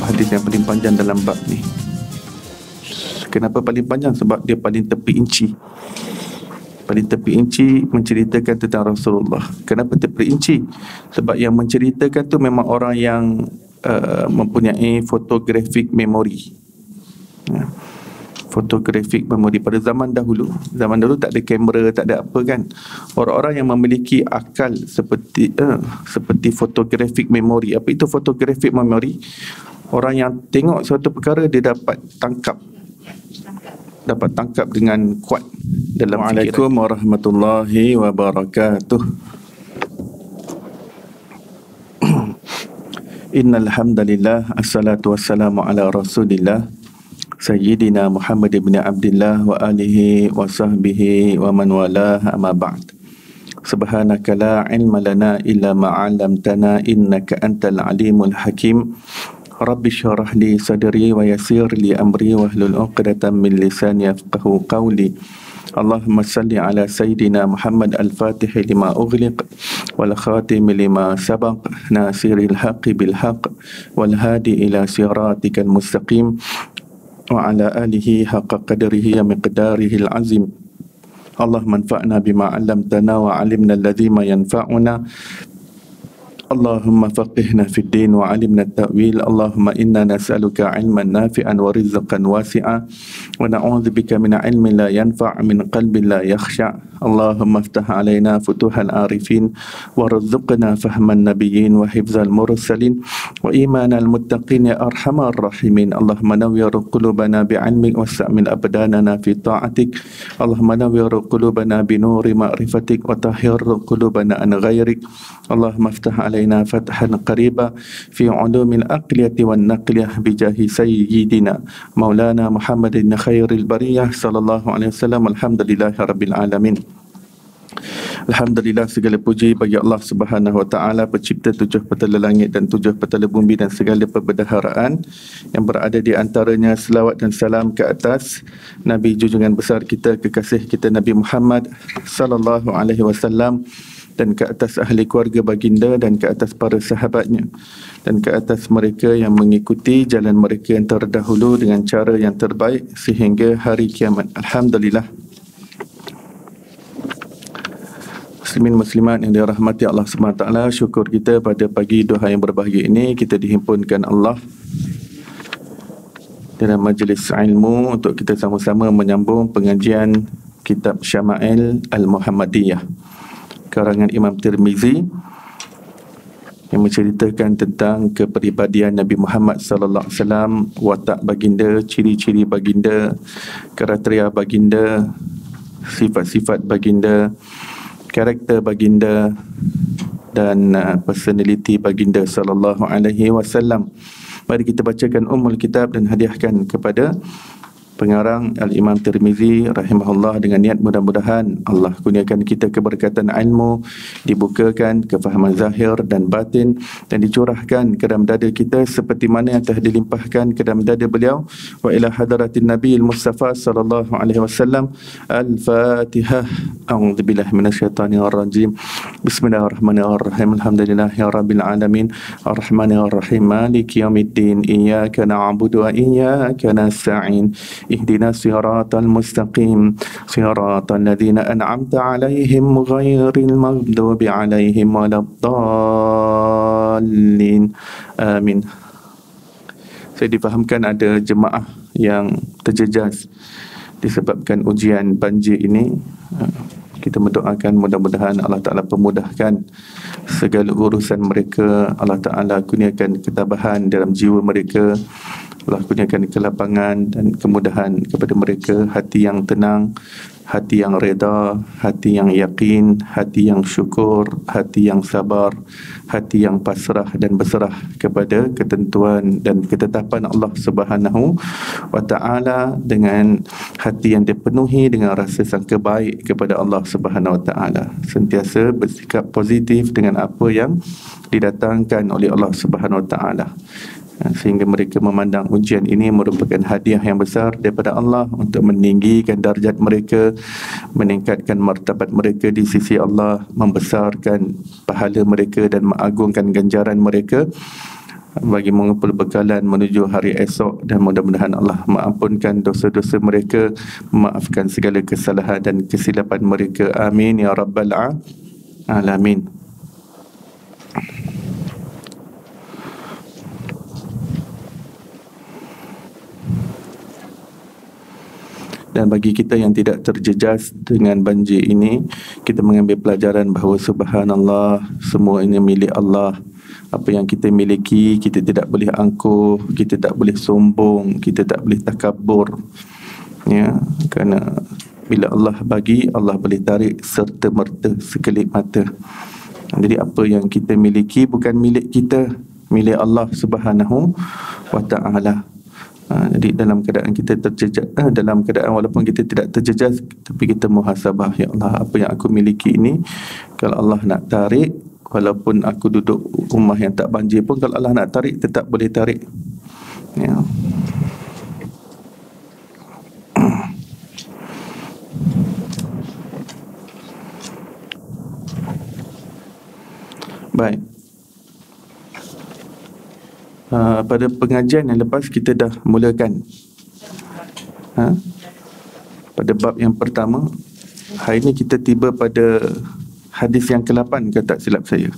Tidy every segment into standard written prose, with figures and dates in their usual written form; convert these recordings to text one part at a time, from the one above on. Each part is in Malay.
hadis yang paling panjang dalam bab ni. Kenapa paling panjang? Sebab dia paling tepi inci. Paling tepi inci menceritakan tentang Rasulullah. Kenapa tepi inci? Sebab yang menceritakan tu memang orang yang mempunyai photographic memory. Photographic memory pada zaman dahulu. Zaman dahulu tak ada kamera, tak ada apa kan. Orang-orang yang memiliki akal seperti photographic memory. Apa itu photographic memory? Orang yang tengok suatu perkara, dia dapat tangkap dengan kuat dalam fikiran. Assalamualaikum warahmatullahi wabarakatuh. Innal hamdalillah, assalatu wassalamu ala Rasulillah Sayyidina Muhammad ibn Abdullah wa alihi wa sahbihi wa man walah, amma ba'd. Subhanaka la ilma lana illa ma 'allamtana innaka antal alimul hakim. Rabbi syrah li sadri wa yassir li amri wahlul 'uqdatam min lisani yafqahu qawli. Allahumma salli ala Sayyidina Muhammad al-Fatih lima ughliq wal khatim lima sabaq nasiril haqqi bil haqq wal hadi ila siratikal mustaqim wa ala alihi haqqa qadrihi wa miqdarihi al-azim. Allahumma anfa'na bima 'allamtana wa 'allimna alladhi ma yanfa'una. Allahumma faqihna fid din wa 'allimna at-ta'wil. Allahumma inna nas'aluka 'ilman nafi'an wa rizqan wasi'a wa na'udzubika min 'ilmin la yanfa' min qalbin la yakhsha'. Allahumma iftah 'alaina futuhal arifin warzuqna fahman nabiyyin wa hifzal mursalin wa imanal muttaqin ya arhamar rahimin. Allahumma nawwir qulubana bi'ilmik wasta'mil abdanana fi ta'atik. Allahumma nawwir qulubana bi nuri ma'rifatik wa tahhir qulubana an ghairik. Allahumma iftah 'alaina fathan qariba fi 'ulumil aqliyati wan naqliyah bi jahi sayyidina maulana Muhammadin khairil bariyah sallallahu alaihi wasallam. Alhamdulillahirabbil alamin. Alhamdulillah, segala puji bagi Allah Subhanahu wa taala, pencipta tujuh petala langit dan tujuh petala bumi dan segala perbendaharaan yang berada di antaranya. Selawat dan salam ke atas Nabi junjungan besar kita, kekasih kita Nabi Muhammad sallallahu alaihi wasallam, dan ke atas ahli keluarga baginda, dan ke atas para sahabatnya, dan ke atas mereka yang mengikuti jalan mereka yang terdahulu dengan cara yang terbaik sehingga hari kiamat. Alhamdulillah. Muslimin muslimat yang dirahmati Allah SWT, syukur kita pada pagi duha yang berbahagia ini, kita dihimpunkan Allah dalam majlis ilmu untuk kita sama-sama menyambung pengajian kitab Syama'il Al-Muhammadiyah karangan Imam Tirmizi yang menceritakan tentang kepribadian Nabi Muhammad sallallahu alaihi wasallam, watak baginda, ciri-ciri baginda, kriteria baginda, sifat-sifat baginda, karakter baginda dan personality baginda sallallahu alaihi wasallam. Mari kita bacakan Ummul Kitab dan hadiahkan kepada pengarang Al-Imam Tirmizi rahimahullah dengan niat mudah-mudahan Allah kurniakan kita keberkatan ilmu, dibukakan kefahaman zahir dan batin, dan dicurahkan ke dalam dada kita seperti mana yang telah dilimpahkan ke dalam dada beliau. Wa ila hadratin Nabiil Mustafa sallallahu alaihi wasallam. Al-Fatihah. A'udzubillahi minasyaitonir rajim. Bismillahirrahmanirrahim. Alhamdulillahirabbil alamin. Arrahmanirrahim. Maliki yaumiddin. Iyyaka na'budu wa iyyaka nasta'in. اهدنا الصراط المستقيم صراط الذين أنعمت عليهم غير المغضوب عليهم ولا الضالين آمين. Saya difahamkan ada jemaah yang terjejas disebabkan ujian banjir ini. Kita mendoakan mudah-mudahan Allah Ta'ala pemudahkan segala urusan mereka. Allah Ta'ala kurniakan ketabahan dalam jiwa mereka. Allah kurniakan kelapangan dan kemudahan kepada mereka, hati yang tenang, hati yang reda, hati yang yakin, hati yang syukur, hati yang sabar, hati yang pasrah dan berserah kepada ketentuan dan ketetapan Allah Subhanahu wa Ta'ala, dengan hati yang dipenuhi dengan rasa sangka baik kepada Allah Subhanahu wa Ta'ala, sentiasa bersikap positif dengan apa yang didatangkan oleh Allah Subhanahu wa Ta'ala, sehingga mereka memandang ujian ini merupakan hadiah yang besar daripada Allah untuk meninggikan darjat mereka, meningkatkan martabat mereka di sisi Allah, membesarkan pahala mereka dan mengagungkan ganjaran mereka bagi mengumpul bekalan menuju hari esok, dan mudah-mudahan Allah mengampunkan dosa-dosa mereka, memaafkan segala kesalahan dan kesilapan mereka. Amin ya rabbal alamin. Dan bagi kita yang tidak terjejas dengan banjir ini, kita mengambil pelajaran bahawa subhanallah, semua ini milik Allah. Apa yang kita miliki, kita tidak boleh angkuh, kita tak boleh sombong, kita tak boleh takabur. Ya, kerana bila Allah bagi, Allah boleh tarik serta-merta, sekelip mata. Jadi apa yang kita miliki bukan milik kita, milik Allah Subhanahu wa ta'ala. Jadi dalam keadaan kita terjejas, dalam keadaan walaupun kita tidak terjejas, tapi kita muhasabah, ya Allah, apa yang aku miliki ini, kalau Allah nak tarik, walaupun aku duduk rumah yang tak banjir pun, kalau Allah nak tarik, tetap boleh tarik. Ya. Baik. Pada pengajian yang lepas kita dah mulakan pada bab yang pertama. Hari ini kita tiba pada hadis yang ke-8, kalau tak silap saya.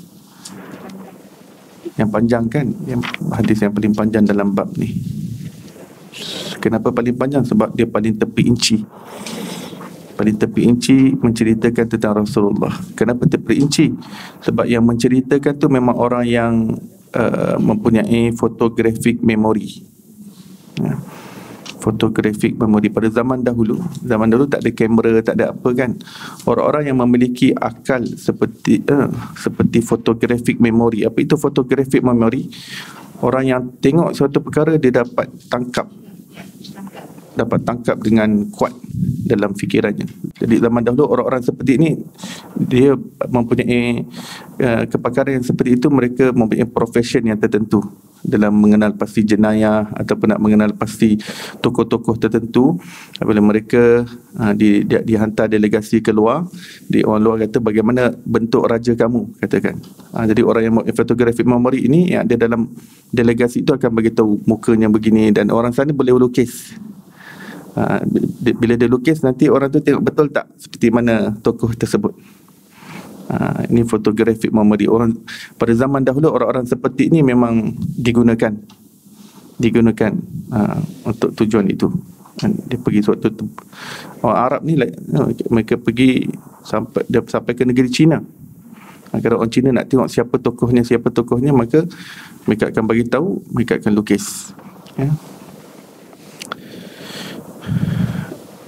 Yang panjang kan, hadis yang paling panjang dalam bab ni. Kenapa paling panjang? Sebab dia paling tepi inci. Paling tepi inci menceritakan tentang Rasulullah. Kenapa tepi inci? Sebab yang menceritakan tu memang orang yang mempunyai photographic memory. Ya. Photographic memory pada zaman dahulu tak ada kamera, tak ada apa kan. Orang-orang yang memiliki akal seperti photographic memory. Apa itu photographic memory? Orang yang tengok suatu perkara, dia dapat tangkap dengan kuat dalam fikirannya. Jadi zaman dahulu orang-orang seperti ini, dia mempunyai kepakaran yang seperti itu. Mereka mempunyai profession yang tertentu dalam mengenal pasti jenayah ataupun nak mengenal pasti tokoh-tokoh tertentu. Apabila mereka dihantar delegasi keluar, orang luar kata, bagaimana bentuk raja kamu, katakan. Jadi orang yang photographic memory ini, yang ada dalam delegasi itu akan beritahu mukanya begini, dan orang sana boleh lukis. Bila dia lukis, nanti orang tu tengok betul tak seperti mana tokoh tersebut. Ini photographic memory. Orang pada zaman dahulu, orang-orang seperti ini memang digunakan untuk tujuan itu. Dia pergi suatu orang Arab ni, mereka pergi sampai ke negeri China. Kalau orang Cina nak tengok siapa tokohnya, maka mereka akan bagi tahu, mereka akan lukis. Ya.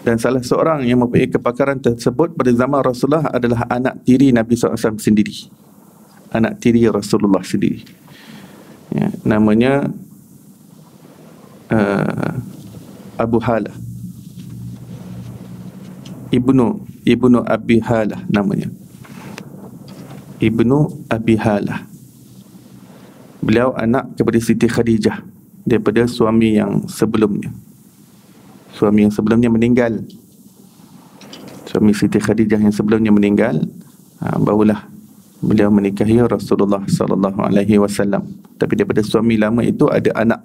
Dan salah seorang yang mempunyai kepakaran tersebut pada zaman Rasulullah adalah anak tiri Nabi SAW sendiri. Anak tiri Rasulullah sendiri. Ya, namanya Abu Halah. Ibnu Abi Halah namanya. Ibnu Abi Halah. Beliau anak kepada Siti Khadijah daripada suami yang sebelumnya. Suami yang sebelumnya meninggal. Suami Siti Khadijah yang sebelumnya meninggal, barulah beliau menikahi Rasulullah sallallahu alaihi wasallam. Tapi daripada suami lama itu ada anak.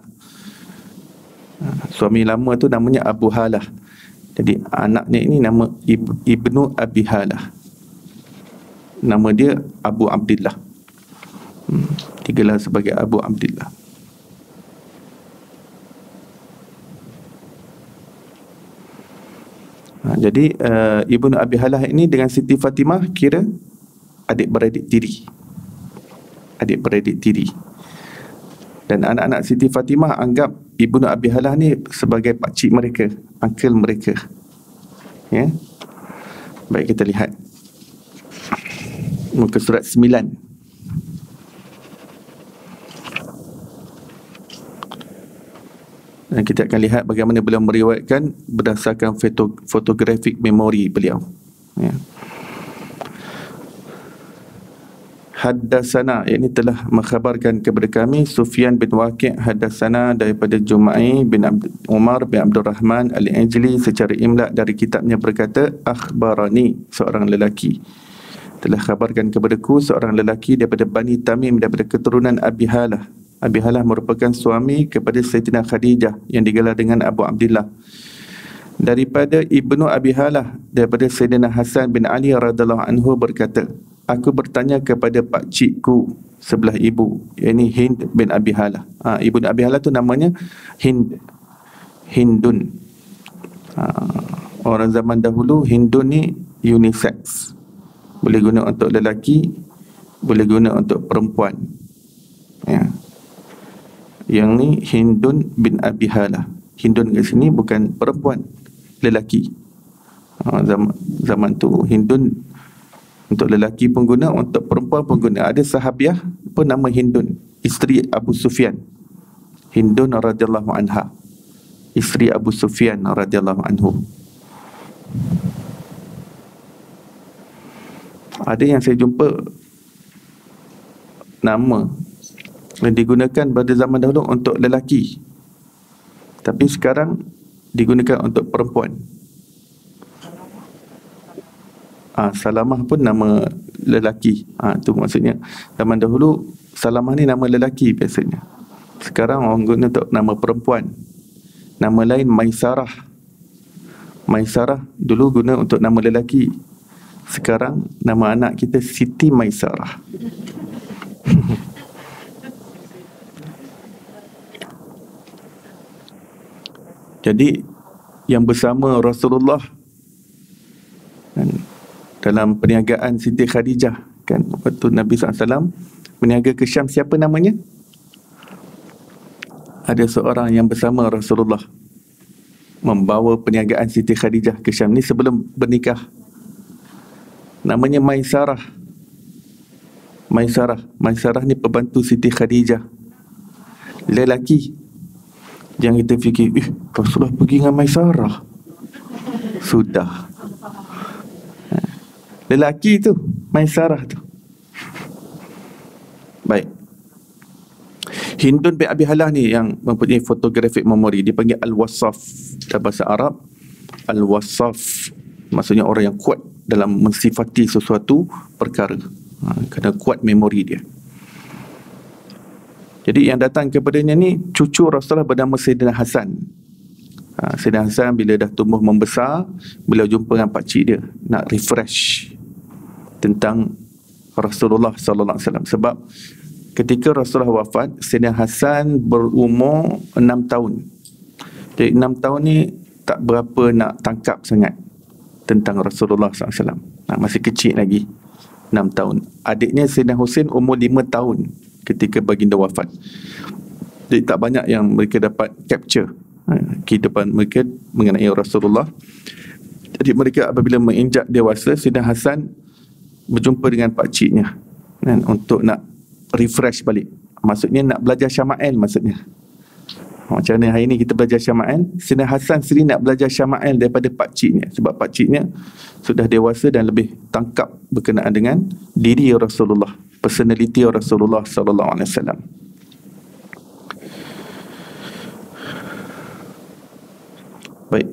Suami lama tu namanya Abu Halah. Jadi anaknya ini nama Ibnu Abi Halah. Nama dia Abu Abdillah. Digelar sebagai Abu Abdillah. Jadi Ibnu Abi Halah ini dengan Siti Fatimah kira adik-beradik tiri. Dan anak-anak Siti Fatimah anggap Ibnu Abi Halah ni sebagai pakcik mereka, uncle mereka. Ya. Baik, kita lihat muka surat 9. Dan kita akan lihat bagaimana beliau meriwayatkan berdasarkan photographic memory beliau. Ya. Haddasana, yakni telah mengkhabarkan kepada kami Sufyan bin Waqi' haddasana daripada Juma'i bin Umar bin Abdul Rahman Al-Ijli secara imla dari kitabnya berkata, akhbarani, seorang lelaki telah khabarkan kepadaku seorang lelaki daripada Bani Tamim, daripada keturunan Abi Halah, Abi Halah merupakan suami kepada Sayyidatina Khadijah yang digelar dengan Abu Abdillah. Daripada Ibnu Abi Halah, daripada Sayyidina Hasan bin Ali radhiyallahu anhu berkata, aku bertanya kepada pak cikku sebelah ibu, yakni Hind bin Abi Halah. Ibnu Abi Halah tu namanya Hindun. Orang zaman dahulu Hindun ni unisex, boleh guna untuk lelaki, boleh guna untuk perempuan, ya. Yang ni Hindun bin Abi Halah. Hindun kat sini bukan perempuan, lelaki. Zaman tu Hindun untuk lelaki pun guna, untuk perempuan pun guna. Ada sahabiah pun nama Hindun, isteri Abu Sufyan. Hindun radhiyallahu anha, isteri Abu Sufyan radhiyallahu anhu. Ada yang saya jumpa nama yang digunakan pada zaman dahulu untuk lelaki, tapi sekarang digunakan untuk perempuan. Salamah pun nama lelaki. Tu maksudnya zaman dahulu Salamah ni nama lelaki biasanya. Sekarang orang guna untuk nama perempuan. Nama lain Maisarah. Maisarah dulu guna untuk nama lelaki. Sekarang nama anak kita Siti Maisarah. Jadi yang bersama Rasulullah kan, dalam perniagaan Siti Khadijah kan, waktu Nabi SAW berniaga ke Syam, siapa namanya? Ada seorang yang bersama Rasulullah membawa perniagaan Siti Khadijah ke Syam ni sebelum bernikah. Namanya Maisarah. Maisarah ni pembantu Siti Khadijah, lelaki. Jangan kita fikir, Rasulullah pergi dengan Maisarah. Sudah. Lelaki tu, Maisarah tu. Baik. Hindun bin Abi Halah ni yang mempunyai photographic memory, dipanggil Al-Wasaf dalam bahasa Arab. Al-Wasaf maksudnya orang yang kuat dalam mensifati sesuatu perkara, kerana kuat memori dia. Jadi yang datang kepadanya ni cucu Rasulullah bernama Sayyidina Hasan. Sayyidina Hasan bila dah tumbuh membesar, beliau jumpa dengan pakcik dia, nak refresh tentang Rasulullah sallallahu alaihi wasallam. Sebab ketika Rasulullah wafat, Sayyidina Hasan berumur 6 tahun. Jadi 6 tahun ni tak berapa nak tangkap sangat tentang Rasulullah sallallahu alaihi wasallam. Masih kecil lagi, 6 tahun. Adiknya Sayyidina Husain umur 5 tahun ketika baginda wafat. Jadi tak banyak yang mereka dapat capture kehidupan mereka mengenai Rasulullah. Jadi mereka apabila menginjak dewasa, Sayyidina Hasan berjumpa dengan pakciknya kan, untuk nak refresh balik. Maksudnya nak belajar Syama'il maksudnya. Macam mana hari ni kita belajar Syama'il, Sayyidina Hasan sendiri nak belajar Syama'il daripada pakciknya, sebab pakciknya sudah dewasa dan lebih tangkap berkenaan dengan diri Rasulullah, personality Rasulullah sallallahu alaihi wasallam. Baik,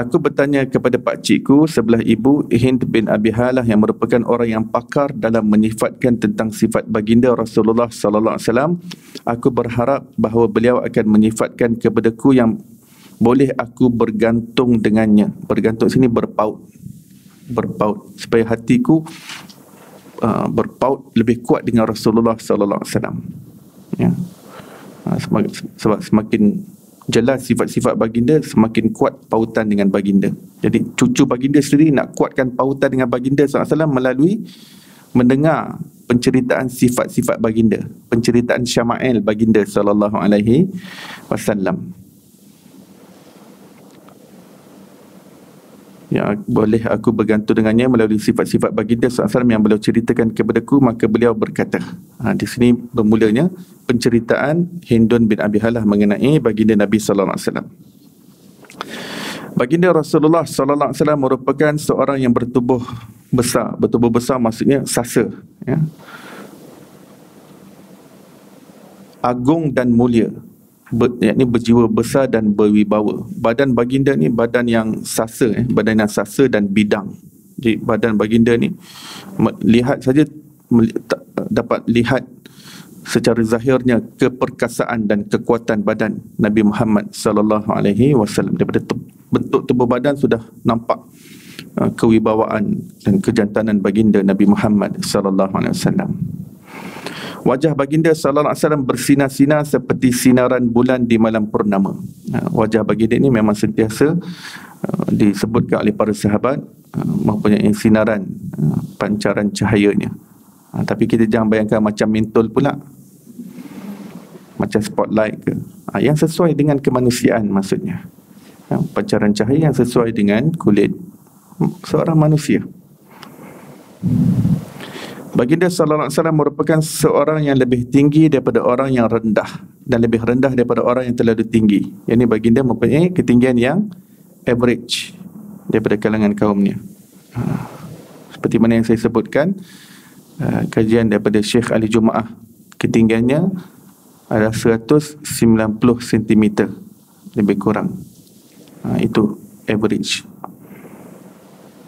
aku bertanya kepada pakcikku sebelah ibu, Hind bin Abi Halah, yang merupakan orang yang pakar dalam menyifatkan tentang sifat baginda Rasulullah sallallahu alaihi wasallam. Aku berharap bahawa beliau akan menyifatkan kepadaku yang boleh aku bergantung dengannya. Bergantung sini berpaut, supaya hatiku berpaut lebih kuat dengan Rasulullah sallallahu alaihi wasallam. Ya. Sebab semakin jelas sifat-sifat baginda, semakin kuat pautan dengan baginda. Jadi cucu baginda sendiri nak kuatkan pautan dengan baginda sallallahu alaihi wasallam melalui mendengar penceritaan sifat-sifat baginda, penceritaan syama'il baginda sallallahu alaihi wasallam. Ya, boleh aku bergantung dengannya melalui sifat-sifat baginda SAW yang beliau ceritakan kepadaku. Maka beliau berkata, di sini bermulanya penceritaan Hindun bin Abi Halah mengenai baginda Nabi sallallahu alaihi wasallam. Baginda Rasulullah sallallahu alaihi wasallam merupakan seorang yang bertubuh besar. Bertubuh besar maksudnya sasa, ya. Agung dan mulia, yakni berjiwa besar dan berwibawa. Badan baginda ni badan yang sasa, badan yang sasa dan bidang. Jadi badan baginda ni lihat saja dapat lihat secara zahirnya keperkasaan dan kekuatan badan Nabi Muhammad sallallahu alaihi wasallam. Daripada bentuk tubuh badan sudah nampak kewibawaan dan kejantanan baginda Nabi Muhammad sallallahu alaihi wasallam. Wajah baginda sallallahu alaihi wasallam bersinar-sinar seperti sinaran bulan di malam purnama. Wajah baginda ini memang sentiasa disebutkan oleh para sahabat mempunyai sinaran, pancaran cahayanya. Tapi kita jangan bayangkan macam mentol pula, macam spotlight ke. Yang sesuai dengan kemanusiaan maksudnya. Pancaran cahaya yang sesuai dengan kulit seorang manusia. Baginda sallallahu alaihi wasallam merupakan seorang yang lebih tinggi daripada orang yang rendah dan lebih rendah daripada orang yang terlalu tinggi. Yang ini baginda mempunyai ketinggian yang average daripada kalangan kaumnya. Seperti mana yang saya sebutkan, kajian daripada Syekh Ali Jumaah, ketinggiannya adalah 190 cm lebih kurang. Itu average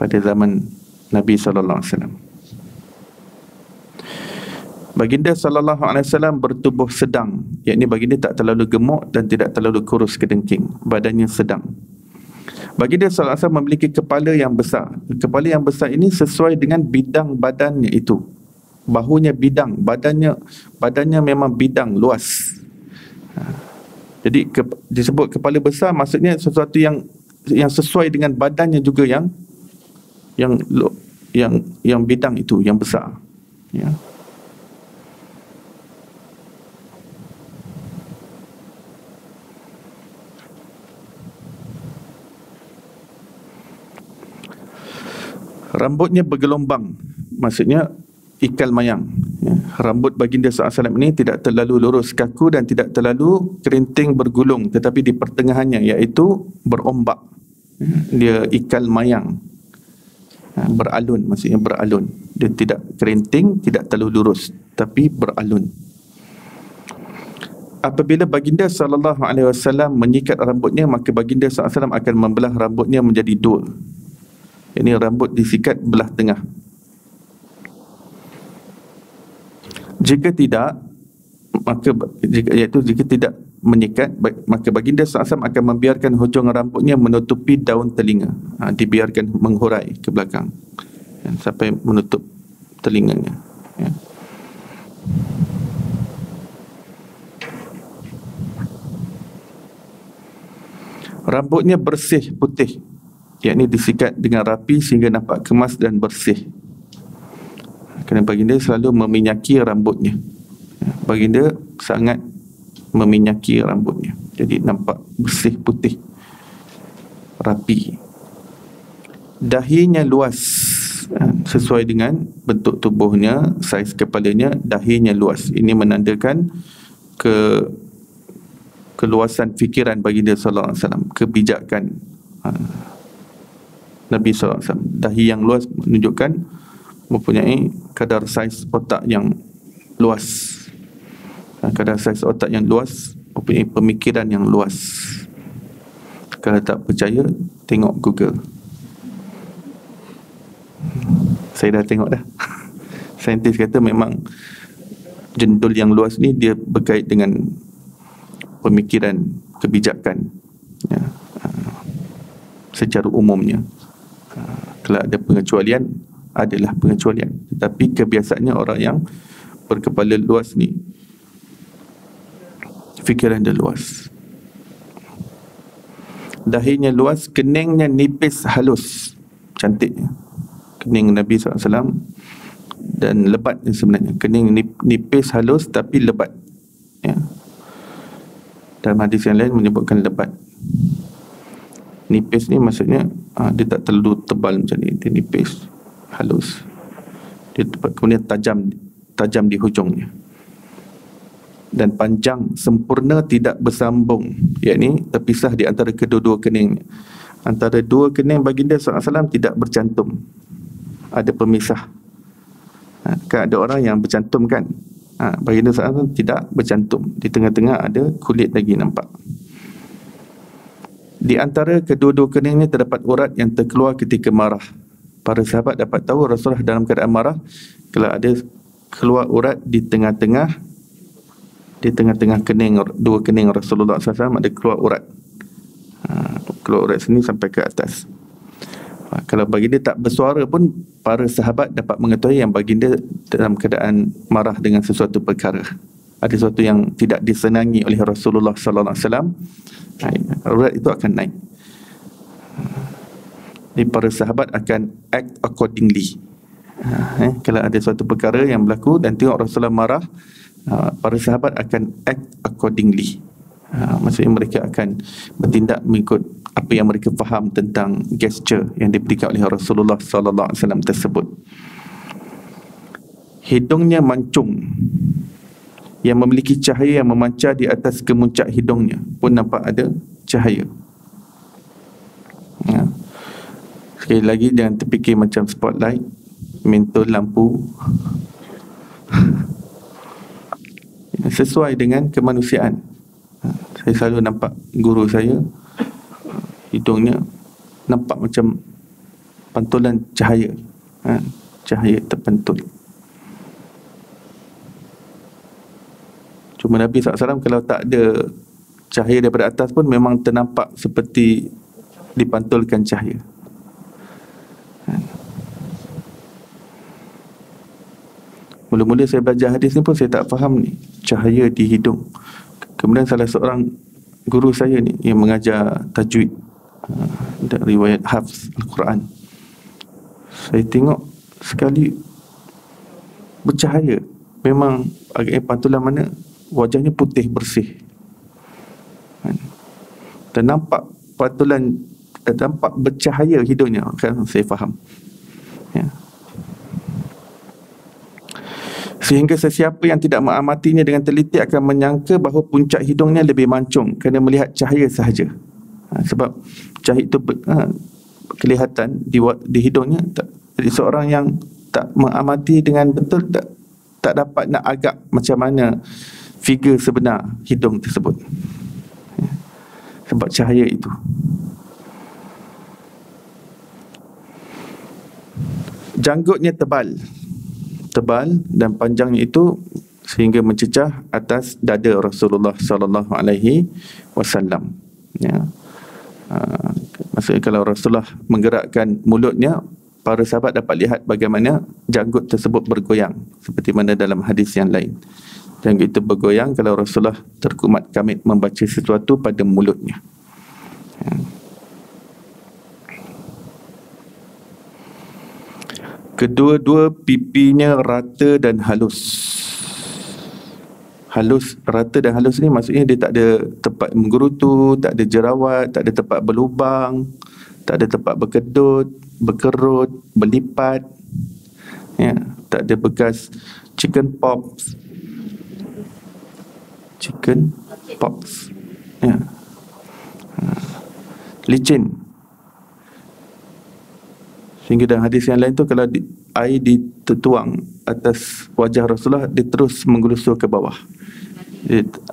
pada zaman Nabi sallallahu alaihi wasallam. Baginda sallallahu alaihi wasallam bertubuh sedang, yakni baginda tak terlalu gemuk dan tidak terlalu kurus kedengking, badannya sedang. Baginda sallallahu alaihi wasallam memiliki kepala yang besar. Kepala yang besar ini sesuai dengan bidang badannya itu. Bahunya bidang, badannya memang bidang luas. Jadi disebut kepala besar, maksudnya sesuatu yang sesuai dengan badannya juga yang bidang itu yang besar. Ya. Rambutnya bergelombang, maksudnya ikal mayang. Ya. Rambut baginda SAW ini tidak terlalu lurus kaku dan tidak terlalu kerinting bergulung, tetapi di pertengahannya, iaitu berombak. Ya. Dia ikal mayang, beralun, maksudnya beralun. Dia tidak kerinting, tidak terlalu lurus, tapi beralun. Apabila baginda SAW menyikat rambutnya, maka baginda SAW akan membelah rambutnya menjadi dua. Ini rambut disikat belah tengah. Jika tidak, jika tidak menyikat, maka baginda SAW akan membiarkan hujung rambutnya menutupi daun telinga. Dibiarkan menghurai ke belakang sampai menutup telinganya. Ya. Rambutnya bersih putih, yakni disikat dengan rapi sehingga nampak kemas dan bersih. Kerana baginda selalu meminyaki rambutnya. Baginda sangat meminyaki rambutnya, jadi nampak bersih putih, rapi. Dahinya luas, sesuai dengan bentuk tubuhnya, saiz kepalanya, dahinya luas. Ini menandakan keluasan fikiran baginda sallallahu alaihi wasallam, kebijakan Nabi SAW. Dahi yang luas menunjukkan mempunyai kadar saiz otak yang luas. Kadar saiz otak yang luas mempunyai pemikiran yang luas. Kalau tak percaya, tengok Google. Saya dah tengok dah. Saintis kata memang jendul yang luas ni dia berkait dengan pemikiran, kebijakan, ya, secara umumnya. Kalau ada pengecualian, adalah pengecualian, tetapi kebiasaannya orang yang berkepala luas ni fikiran dia luas. Dahinya luas, keningnya nipis halus, cantik kening Nabi SAW, dan lebat sebenarnya. Kening nipis halus tapi lebat, ya. Dalam hadis yang lain menyebutkan lebat. Nipis ni maksudnya dia tak terlalu tebal macam ni, dia nipis, halus. Dia kemudian tajam di hujungnya. Dan panjang, sempurna, tidak bersambung, yakni terpisah di antara kedua-dua kening. Antara dua kening baginda SAW tidak bercantum, ada pemisah. Kan ada orang yang bercantum kan, baginda SAW tidak bercantum. Di tengah-tengah ada kulit lagi nampak. Di antara kedua-dua kening ini terdapat urat yang terkeluar ketika marah. Para sahabat dapat tahu Rasulullah dalam keadaan marah, kalau ada keluar urat di tengah-tengah di tengah-tengah dua kening Rasulullah SAW ada keluar urat. Keluar urat sini sampai ke atas. Kalau baginda tak bersuara pun, para sahabat dapat mengetahui yang baginda dalam keadaan marah dengan sesuatu perkara. Ada sesuatu yang tidak disenangi oleh Rasulullah SAW, urat itu akan naik. Jadi para sahabat akan act accordingly. Kalau ada suatu perkara yang berlaku dan tengok Rasulullah marah, para sahabat akan act accordingly. Maksudnya mereka akan bertindak mengikut apa yang mereka faham tentang gesture yang diberikan oleh Rasulullah SAW tersebut. Hidungnya mancung, yang memiliki cahaya yang memancar di atas kemuncak hidungnya pun nampak ada cahaya. Sekali lagi, jangan terfikir macam spotlight, mentol lampu. Sesuai dengan kemanusiaan. Saya selalu nampak guru saya, hidungnya nampak macam pantulan cahaya, cahaya terpentul. Cuma Nabi SAW kalau tak ada cahaya daripada atas pun memang ternampak seperti dipantulkan cahaya. Mula-mula saya belajar hadis ni pun saya tak faham ni, cahaya di hidung. Kemudian salah seorang guru saya ni yang mengajar tajwid, riwayat hafz Al-Quran, saya tengok sekali bercahaya. Memang agaknya pantulan mana, wajahnya putih bersih, dan nampak pantulan, nampak bercahaya hidungnya. Kan saya faham, ya. Sehingga sesiapa yang tidak mengamatinya dengan teliti akan menyangka bahawa puncak hidungnya lebih mancung kerana melihat cahaya sahaja. Sebab cahaya itu kelihatan di hidungnya. Jadi seorang yang tak mengamati dengan betul, tak dapat nak agak macam mana figure sebenar hidung tersebut, sebab cahaya itu. Janggutnya tebal dan panjangnya itu sehingga mencecah atas dada Rasulullah sallallahu alaihi wasallam. Ya. Maksudnya kalau Rasulullah menggerakkan mulutnya, para sahabat dapat lihat bagaimana janggut tersebut bergoyang, seperti mana dalam hadis yang lain. Janggut itu bergoyang kalau Rasulullah terkumat kamit membaca sesuatu pada mulutnya. Ya. Kedua-dua pipinya rata dan halus. Rata dan halus ni maksudnya dia tak ada tempat menggerutu, tak ada jerawat, tak ada tempat berlubang, tak ada tempat berkedut, berkerut, berlipat, ya, tak ada bekas chicken pox, ya. Licin. Sehingga dalam hadis yang lain tu, kalau air dituang atas wajah Rasulullah, dia terus menggelusur ke bawah.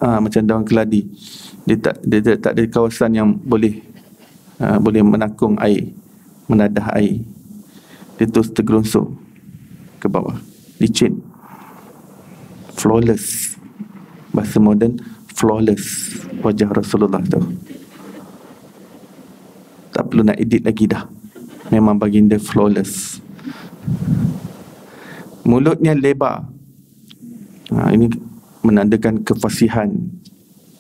Macam daun keladi. Dia tak ada kawasan yang boleh menakung air, menadah air. Dia terus tergelusur ke bawah. Licin. Flawless. Bahasa moden, flawless wajah Rasulullah tu. Tak perlu nak edit lagi dah. Memang baginda flawless. Mulutnya lebar. Ini menandakan kefasihan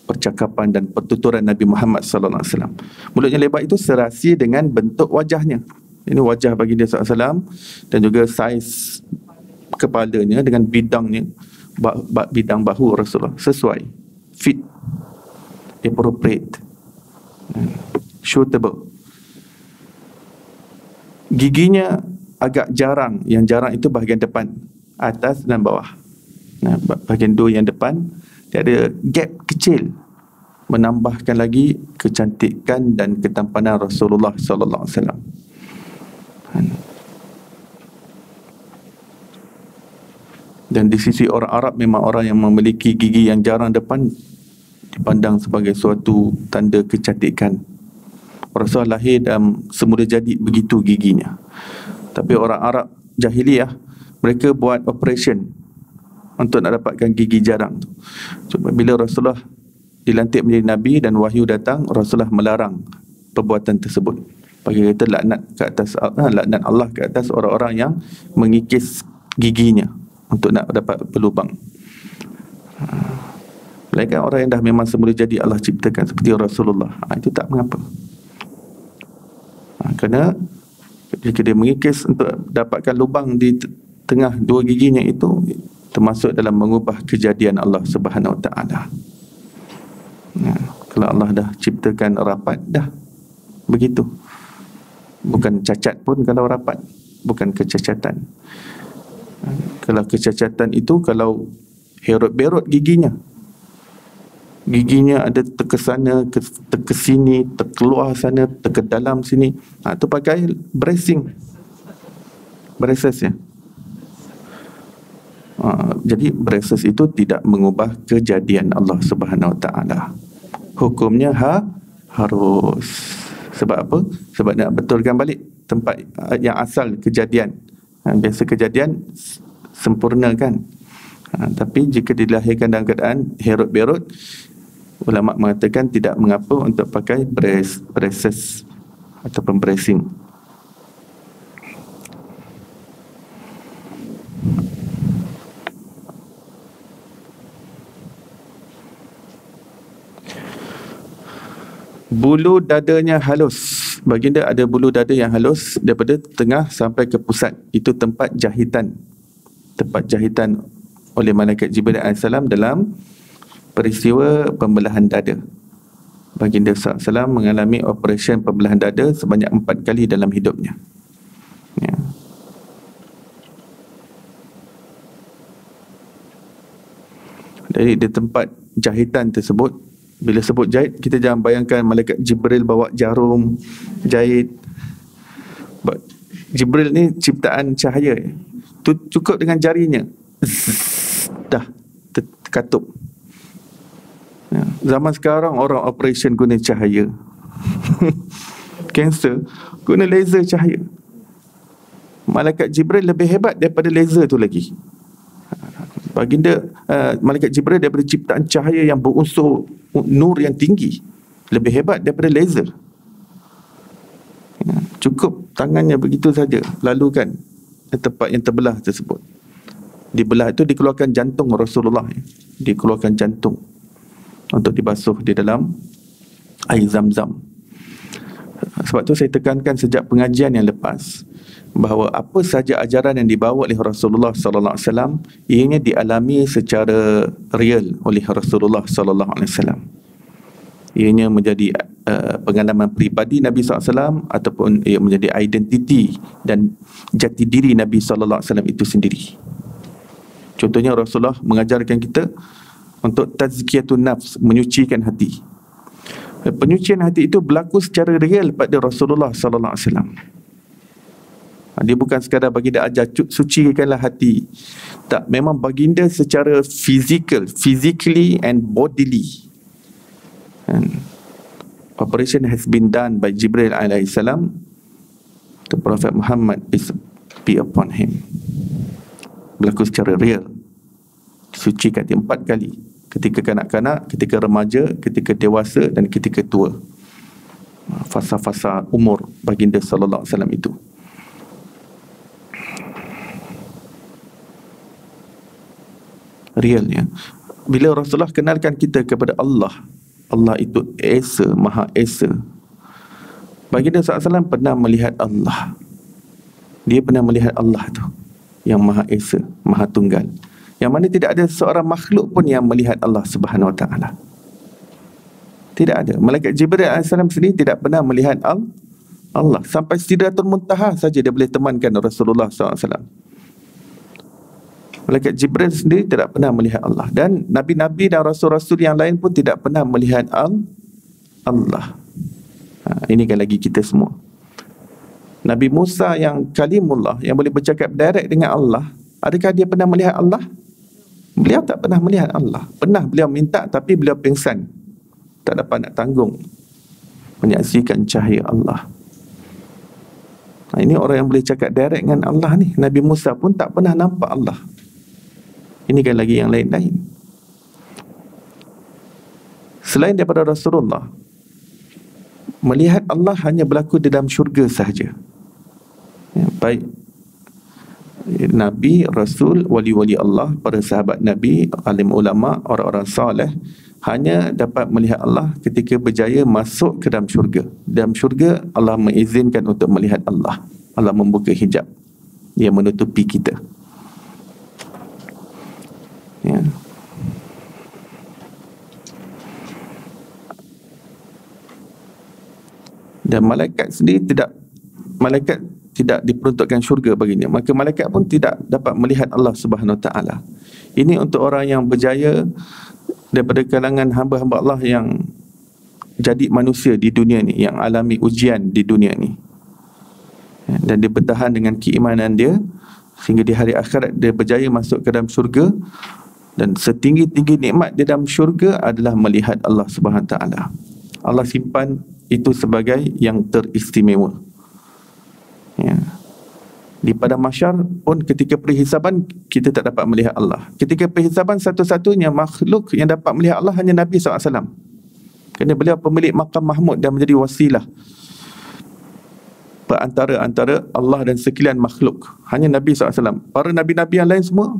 percakapan dan pertuturan Nabi Muhammad SAW. Mulutnya lebar itu serasi dengan bentuk wajahnya. Ini wajah baginda SAW dan juga saiz kepalanya dengan bidangnya, bidang bahu Rasulullah sesuai, fit, appropriate, suitable. Giginya agak jarang. Yang jarang itu bahagian depan, atas dan bawah. Bahagian dua yang depan, dia ada gap kecil, menambahkan lagi kecantikan dan ketampanan Rasulullah sallallahu alaihi wasallam. Dan di sisi orang Arab, memang orang yang memiliki gigi yang jarang depan dipandang sebagai suatu tanda kecantikan. Rasulullah lahir dan semula jadi begitu giginya. Tapi orang Arab jahiliyah, mereka buat operation untuk nak dapatkan gigi jarang tu. Cuma bila Rasulullah dilantik menjadi Nabi dan wahyu datang, Rasulullah melarang perbuatan tersebut. Bagi kata laknat Allah ke atas orang-orang yang mengikis giginya untuk nak dapat berlubang. Melainkan orang yang dah memang semula jadi Allah ciptakan seperti Rasulullah, itu tak mengapa. Kerana jika dia mengikis untuk dapatkan lubang di tengah dua giginya, itu termasuk dalam mengubah kejadian Allah Subhanahu Wa Taala. Kalau Allah dah ciptakan rapat, dah begitu. Bukan cacat pun kalau rapat, bukan kecacatan. Kalau kecacatan itu kalau herot-berot giginya ada terkesana, terkesini, terkeluar sana, terkedalam sini, tu pakai bracing, braces ya. Jadi braces itu tidak mengubah kejadian Allah Subhanahu Wa Taala. Hukumnya harus. Sebab apa? Sebab nak betulkan balik tempat yang asal kejadian. Biasa kejadian sempurna kan. Tapi jika dilahirkan dalam keadaan herot-berot, ulama mengatakan tidak mengapa untuk pakai braces ataupun bracing. Bulu dadanya halus. Baginda ada bulu dada yang halus daripada tengah sampai ke pusat. Itu tempat jahitan. Tempat jahitan oleh malaikat Jibril AS dalam peristiwa pembelahan dada. Baginda SAW mengalami operasi pembelahan dada sebanyak 4 kali dalam hidupnya. Ya. Jadi di tempat jahitan tersebut, bila sebut jahit, kita jangan bayangkan malaikat Jibril bawa jarum jahit. Jibril ni ciptaan cahaya. Tu cukup dengan jarinya, dah terkatup. Ya. Zaman sekarang orang operation guna cahaya. Kanser guna laser cahaya. Malaikat Jibril lebih hebat daripada laser tu lagi. Baginda malaikat Jibril daripada ciptaan cahaya yang berunsur nur yang tinggi, lebih hebat daripada laser. Ya, cukup tangannya begitu saja lalukan tempat yang terbelah tersebut. Dibelah itu dikeluarkan jantung Rasulullah, dikeluarkan jantung untuk dibasuh di dalam air Zam-Zam. Sebab tu saya tekankan sejak pengajian yang lepas bahawa apa saja ajaran yang dibawa oleh Rasulullah sallallahu alaihi wasallam, ianya dialami secara real oleh Rasulullah sallallahu alaihi wasallam. Ianya menjadi pengalaman peribadi Nabi SAW, ataupun ia menjadi identiti dan jati diri Nabi sallallahu alaihi wasallam itu sendiri. Contohnya Rasulullah mengajarkan kita untuk tazkiyatun nafs, menyucikan hati. Penyucian hati itu berlaku secara real pada Rasulullah sallallahu alaihi wasallam. Dia bukan sekadar baginda ajar sucikanlah hati. Tak, memang baginda secara physically and bodily. And operation has been done by Jibril alaihissalam to Prophet Muhammad, peace be upon him. Berlaku secara real. Sucikan hati 4 kali. Ketika kanak-kanak, ketika remaja, ketika dewasa dan ketika tua. Fasa-fasa umur baginda sallallahu alaihi wasallam itu. Realnya, bila Rasulullah kenalkan kita kepada Allah, Allah itu Esa, Maha Esa. Baginda SAW pernah melihat Allah. Dia pernah melihat Allah tu, yang Maha Esa, Maha Tunggal, yang mana tidak ada seorang makhluk pun yang melihat Allah Subhanahu Wa Taala. Tidak ada. Malaikat Jibril AS sendiri tidak pernah melihat Allah. Sampai Sidratul Muntaha saja dia boleh temankan Rasulullah SAW. Malaikat Jibril sendiri tidak pernah melihat Allah. Dan Nabi-Nabi dan Rasul-Rasul yang lain pun tidak pernah melihat Allah. Ini kan lagi kita semua. Nabi Musa yang kalimullah, yang boleh bercakap direct dengan Allah, adakah dia pernah melihat Allah? Beliau tak pernah melihat Allah. Pernah beliau minta, tapi beliau pingsan, tak dapat nak tanggung menyaksikan cahaya Allah. Ini orang yang boleh cakap direct dengan Allah ni. Nabi Musa pun tak pernah nampak Allah. Ini kan lagi yang lain-lain. Selain daripada Rasulullah, melihat Allah hanya berlaku di dalam syurga sahaja. Ya, baik Nabi, Rasul, wali-wali Allah, para sahabat Nabi, alim ulama, orang-orang saleh hanya dapat melihat Allah ketika berjaya masuk ke dalam syurga. Dalam syurga Allah mengizinkan untuk melihat Allah. Allah membuka hijab yang menutupi kita. Ya. Dan malaikat sendiri tidak diperuntukkan syurga baginya, maka malaikat pun tidak dapat melihat Allah Subhanahu Wa Taala. Ini untuk orang yang berjaya daripada kalangan hamba-hamba Allah yang jadi manusia di dunia ni, yang alami ujian di dunia ni, dan dia bertahan dengan keimanan dia sehingga di hari akhirat dia berjaya masuk ke dalam syurga. Dan setinggi-tinggi nikmat di dalam syurga adalah melihat Allah Subhanahu Wa Taala. Allah simpan itu sebagai yang teristimewa. Ya. Di padang mahsyar pun ketika perhisaban kita tak dapat melihat Allah. Ketika perhisaban satu-satunya makhluk yang dapat melihat Allah hanya Nabi SAW. Kerana beliau pemilik maqam mahmud dan menjadi wasilah antara Allah dan sekalian makhluk. Hanya Nabi SAW. Para Nabi-Nabi yang lain semua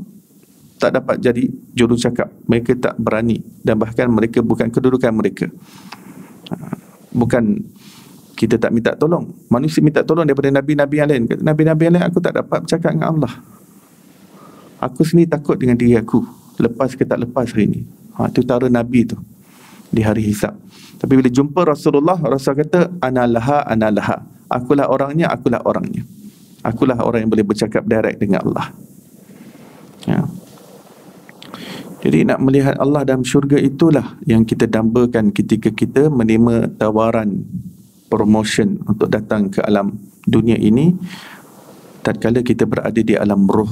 tak dapat jadi jurucakap. Mereka tak berani, dan bahkan mereka bukan kedudukan mereka. Bukan kita tak minta tolong, manusia minta tolong daripada Nabi-Nabi yang lain. Nabi-Nabi yang lain, aku tak dapat bercakap dengan Allah, aku sendiri takut dengan diri aku, lepas ke tak lepas hari ni. Itu cara Nabi tu di hari hisab. Tapi bila jumpa Rasulullah, Rasul kata analaha, akulah orangnya, akulah orang yang boleh bercakap direct dengan Allah. Ya. Jadi nak melihat Allah dalam syurga itulah yang kita dambakan ketika kita menerima tawaran promotion untuk datang ke alam dunia ini, tatkala kita berada di alam roh.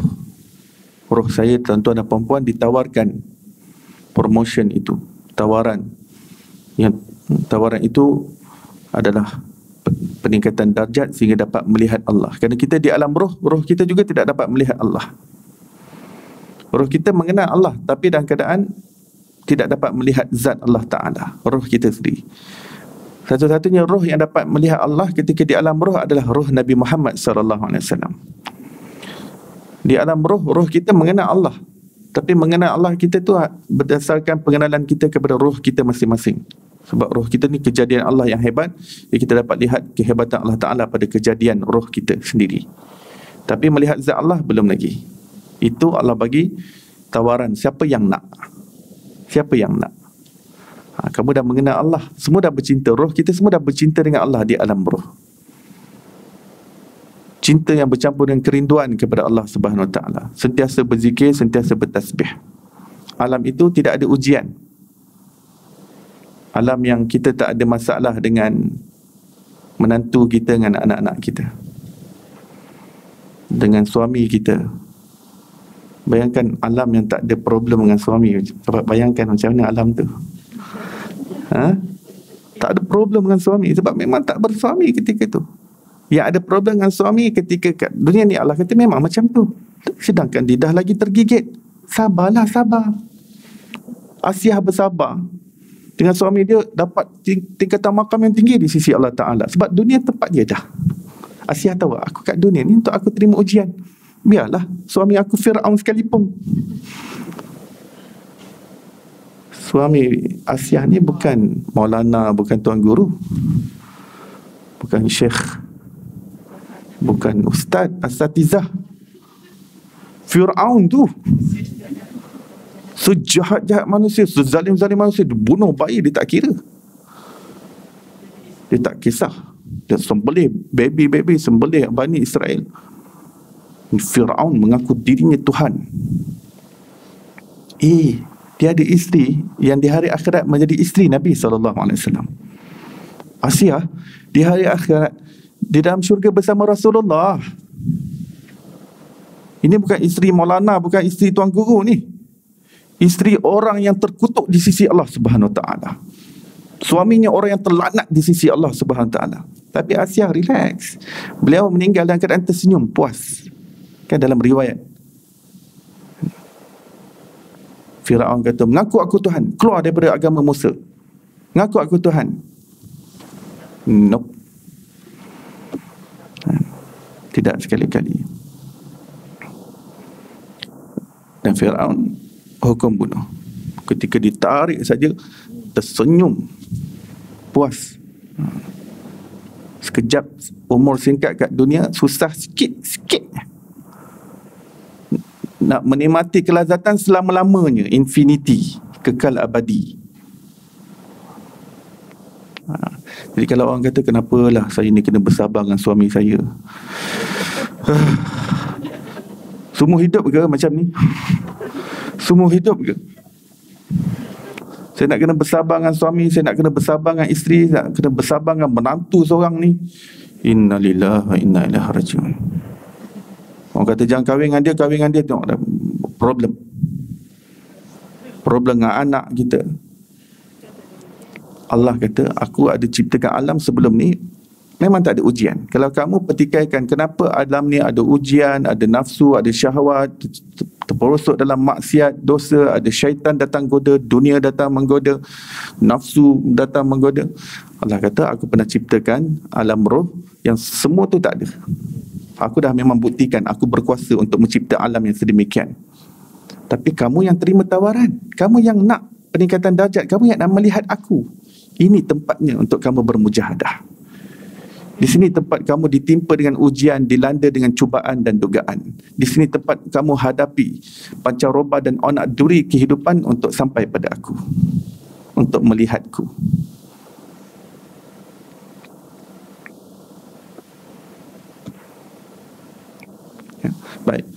Roh saya, tuan-tuan dan puan-puan, ditawarkan promotion itu, tawaran. Yang tawaran itu adalah peningkatan darjat sehingga dapat melihat Allah. Kerana kita di alam roh, roh kita juga tidak dapat melihat Allah. Roh kita mengenal Allah, tapi dalam keadaan tidak dapat melihat zat Allah Ta'ala, roh kita sendiri. Satu-satunya roh yang dapat melihat Allah ketika di alam roh adalah roh Nabi Muhammad SAW. Di alam roh, roh kita mengenal Allah, tapi mengenal Allah kita tu berdasarkan pengenalan kita kepada roh kita masing-masing. Sebab roh kita ni kejadian Allah yang hebat, jadi kita dapat lihat kehebatan Allah Ta'ala pada kejadian roh kita sendiri. Tapi melihat zat Allah belum lagi. Itu Allah bagi tawaran, siapa yang nak? Siapa yang nak? Kamu dah mengenal Allah, semua dah bercinta, roh kita semua dah bercinta dengan Allah di alam roh. Cinta yang bercampur dengan kerinduan kepada Allah Subhanahu Wa Taala. Sentiasa berzikir, sentiasa bertasbih. Alam itu tidak ada ujian. Alam yang kita tak ada masalah dengan menantu kita, dengan anak-anak kita, dengan suami kita. Bayangkan alam yang tak ada problem dengan suami. Bayangkan macam mana alam tu. Tak ada problem dengan suami, sebab memang tak bersuami ketika tu. Yang ada problem dengan suami ketika kat dunia ni, Allah kata memang macam tu. Sedangkan dia dah lagi tergigit. Sabarlah, sabar. Asiah bersabar dengan suami dia, dapat tingkatan makam yang tinggi di sisi Allah Ta'ala. Sebab dunia tempat dia dah. Asiah tahu, aku kat dunia ni untuk aku terima ujian. Biarlah suami aku Fir'aun sekalipun. Suami Asiah ni bukan Maulana, bukan Tuan Guru, bukan Syekh, bukan Ustaz, Asatizah. Fir'aun tu sejahat-jahat manusia, sezalim-zalim manusia. Dia bunuh bayi, dia tak kira, dia tak kisah. Dia sembelih baby-baby, sembelih Bani Israel. Fir'aun mengaku dirinya Tuhan. Dia ada isteri yang di hari akhirat menjadi isteri Nabi SAW. Asiah di hari akhirat di dalam syurga bersama Rasulullah. Ini bukan isteri Maulana, bukan isteri Tuan Guru ni. Isteri orang yang terkutuk di sisi Allah Subhanahu Wa Taala. Suaminya orang yang terlaknat di sisi Allah Subhanahu Wa Taala. Tapi Asiah relax. Beliau meninggal dalam keadaan tersenyum, puas. Kan dalam riwayat. Firaun kata, mengaku aku Tuhan, keluar daripada agama Musa. Mengaku aku Tuhan. Nope. Tidak sekali-kali. Dan Firaun hukum bunuh. Ketika ditarik saja, tersenyum, puas. Sekejap umur singkat kat dunia, susah sikit-sikit nak menikmati kelazatan selama-lamanya, infinity, kekal abadi. Jadi kalau orang kata, kenapalah saya ni kena bersabar dengan suami saya, semua hidup ke macam ni? Semua hidup ke? Saya nak kena bersabar dengan suami, saya nak kena bersabar dengan isteri, saya nak kena bersabar dengan menantu seorang ni. Innalillahi wa inna ilaihi raji'un. Orang kata jangan kahwin dengan dia, tengok dah problem dengan anak kita. Allah kata, aku ada ciptakan alam sebelum ni memang tak ada ujian. Kalau kamu petikaikan kenapa alam ni ada ujian, ada nafsu, ada syahwat, terperosok dalam maksiat, dosa, ada syaitan datang goda, dunia datang menggoda, nafsu datang menggoda. Allah kata, aku pernah ciptakan alam roh yang semua tu tak ada. Aku dah memang buktikan aku berkuasa untuk mencipta alam yang sedemikian. Tapi kamu yang terima tawaran, kamu yang nak peningkatan darjat, kamu yang nak melihat aku. Ini tempatnya untuk kamu bermujahadah. Di sini tempat kamu ditimpa dengan ujian, dilanda dengan cubaan dan dugaan. Di sini tempat kamu hadapi pancaroba dan onak duri kehidupan untuk sampai pada aku, untuk melihatku. Ya, baik.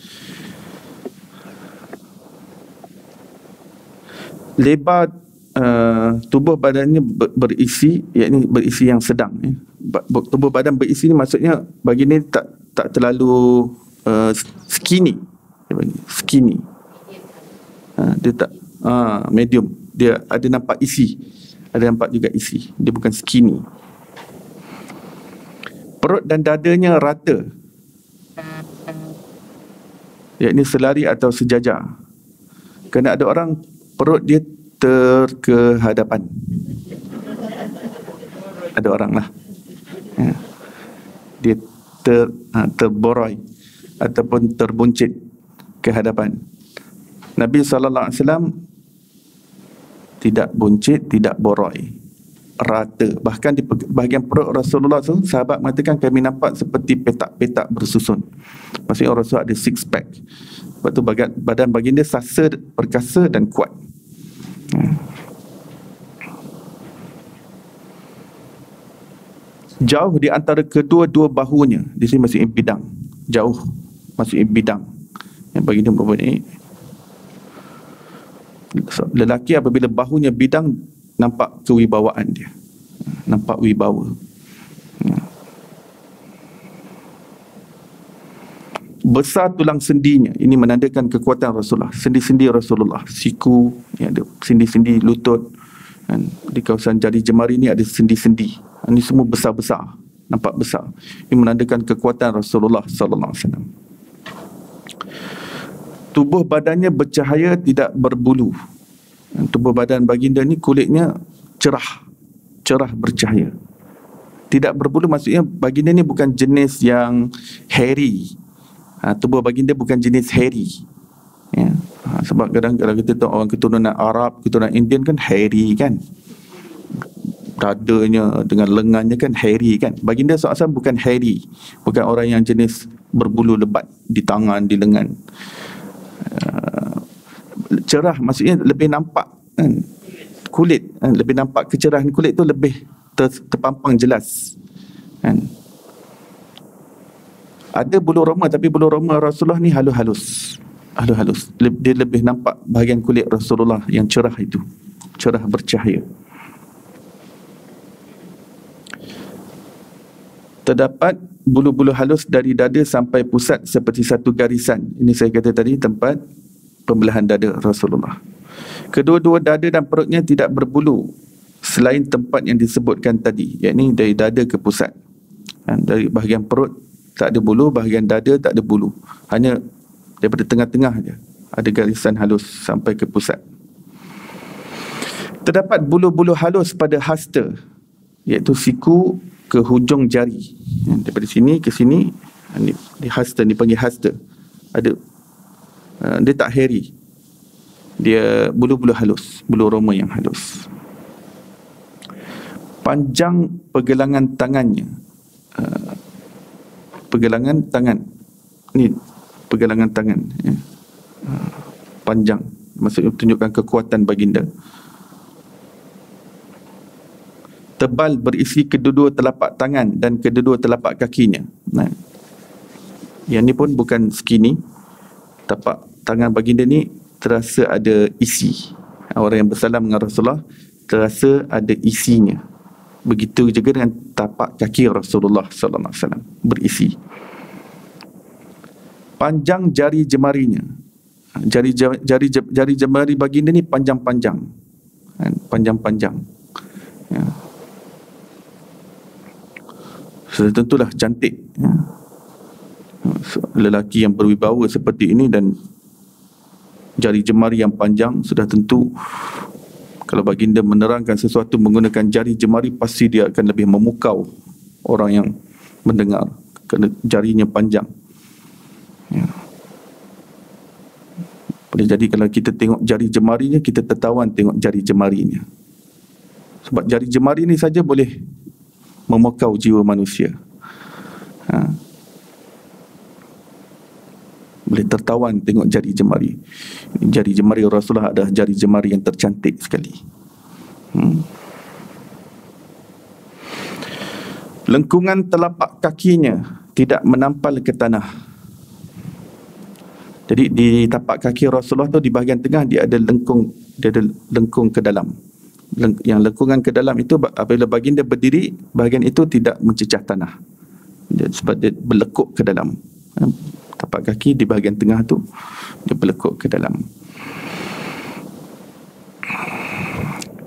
Lebar tubuh badannya berisi, yakni berisi yang sedang, ya. Tubuh badan berisi ni maksudnya baginda tak terlalu skinny. Dia tak medium, dia ada nampak isi, ada nampak juga isi, dia bukan skinny. Perut dan dadanya rata, yakni selari atau sejajar. Kerana ada orang perut dia terkehadapan, ada orang lah, ya, dia terboroi ataupun terbuncit ke hadapan. Nabi SAW tidak buncit, tidak boroi, rata. Bahkan di bahagian perut Rasulullah SAW, sahabat mengatakan kami nampak seperti petak-petak bersusun. Maksudnya Rasul ada six pack. Sebab tu badan baginda sasa, perkasa dan kuat. Jauh di antara kedua-dua bahunya, di sini masih bidang, jauh masih bidang. Yang baginda mempunyai, lelaki apabila bahunya bidang, nampak kewibawaan dia, nampak wibawa. Besar tulang sendinya, ini menandakan kekuatan Rasulullah. Sendi-sendi Rasulullah, siku, ya, ada sendi-sendi lutut, dan di kawasan jari jemari ni ada sendi-sendi. Ini semua besar-besar, nampak besar. Ini menandakan kekuatan Rasulullah sallallahu alaihi wasallam. Tubuh badannya bercahaya, tidak berbulu. Tubuh badan baginda ni kulitnya cerah bercahaya, tidak berbulu. Maksudnya baginda ni bukan jenis yang hairy. Tubuh baginda bukan jenis hairy, ya. Sebab kadang-kadang kita tahu orang keturunan Arab, keturunan Indian kan hairy kan, dadanya dengan lengannya kan hairy kan. Baginda SAW bukan hairy, bukan orang yang jenis berbulu lebat di tangan, di lengan. Cerah maksudnya lebih nampak kan, kulit, lebih nampak kecerahan kulit tu lebih terpampang jelas kan. Ada bulu roma, tapi bulu roma Rasulullah ni halus-halus. Dia lebih nampak bahagian kulit Rasulullah yang cerah itu, cerah bercahaya. Terdapat bulu-bulu halus dari dada sampai pusat seperti satu garisan. Ini saya kata tadi tempat pembelahan dada Rasulullah. Kedua-dua dada dan perutnya tidak berbulu selain tempat yang disebutkan tadi, yakni dari dada ke pusat. Dari bahagian perut tak ada bulu, bahagian dada tak ada bulu, hanya daripada tengah-tengah je ada garisan halus sampai ke pusat. Terdapat bulu-bulu halus pada hasta, iaitu siku ke hujung jari. Daripada sini ke sini, di hasta, dipanggil hasta. Ada, dia tak hairy, dia bulu-bulu halus, bulu roma yang halus. Panjang pergelangan tangannya, pergelangan tangan ni, pergelangan tangan ya. Panjang, maksudnya tunjukkan kekuatan baginda. Tebal berisi kedua-dua telapak tangan dan kedua-dua telapak kakinya. Nah, yang ni pun bukan skinny. Tapak tangan baginda ni terasa ada isi. Orang yang bersalam dengan Rasulullah terasa ada isinya. Begitu juga dengan tapak kaki Rasulullah sallallahu alaihi wasallam, berisi. Panjang jari jemarinya. Jari jemari baginda ni panjang-panjang. Panjang-panjang. Ya. Sudah tentulah cantik. Ya. Lelaki yang berwibawa seperti ini dan jari jemari yang panjang, sudah tentu kalau baginda menerangkan sesuatu menggunakan jari jemari, pasti dia akan lebih memukau orang yang mendengar kerana jarinya panjang. Ya. Boleh jadi kalau kita tengok jari jemarinya, kita tertawan tengok jari jemarinya. Sebab jari jemari ni saja boleh memukau jiwa manusia. Boleh tertawan tengok jari jemari. Jari jemari Rasulullah adalah jari jemari yang tercantik sekali. Lengkungan telapak kakinya tidak menampal ke tanah. Jadi di tapak kaki Rasulullah tu, di bahagian tengah dia ada lengkung, dia ada lengkung ke dalam. Yang lengkungan ke dalam itu, apabila baginda berdiri, bahagian itu tidak mencecah tanah. Sebab dia berlekuk ke dalam. Tapak kaki di bahagian tengah tu dia berlekuk ke dalam.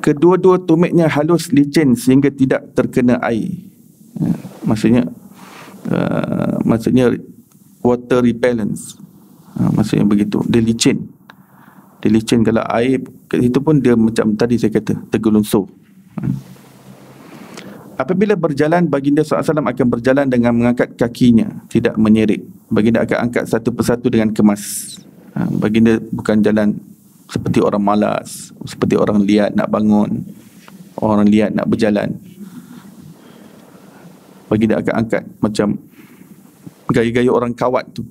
Kedua-dua tumitnya halus licin sehingga tidak terkena air. Maksudnya water repellence. Maksudnya begitu. Dia licin. Dia licin kalau air kat situ pun dia macam tadi saya kata tergelunsur. Apabila berjalan, baginda SAW akan berjalan dengan mengangkat kakinya, tidak menyeret. Baginda akan angkat satu persatu dengan kemas. Baginda bukan jalan seperti orang malas, seperti orang liat nak bangun, orang liat nak berjalan. Baginda akan angkat macam gaya-gaya orang kawat tu.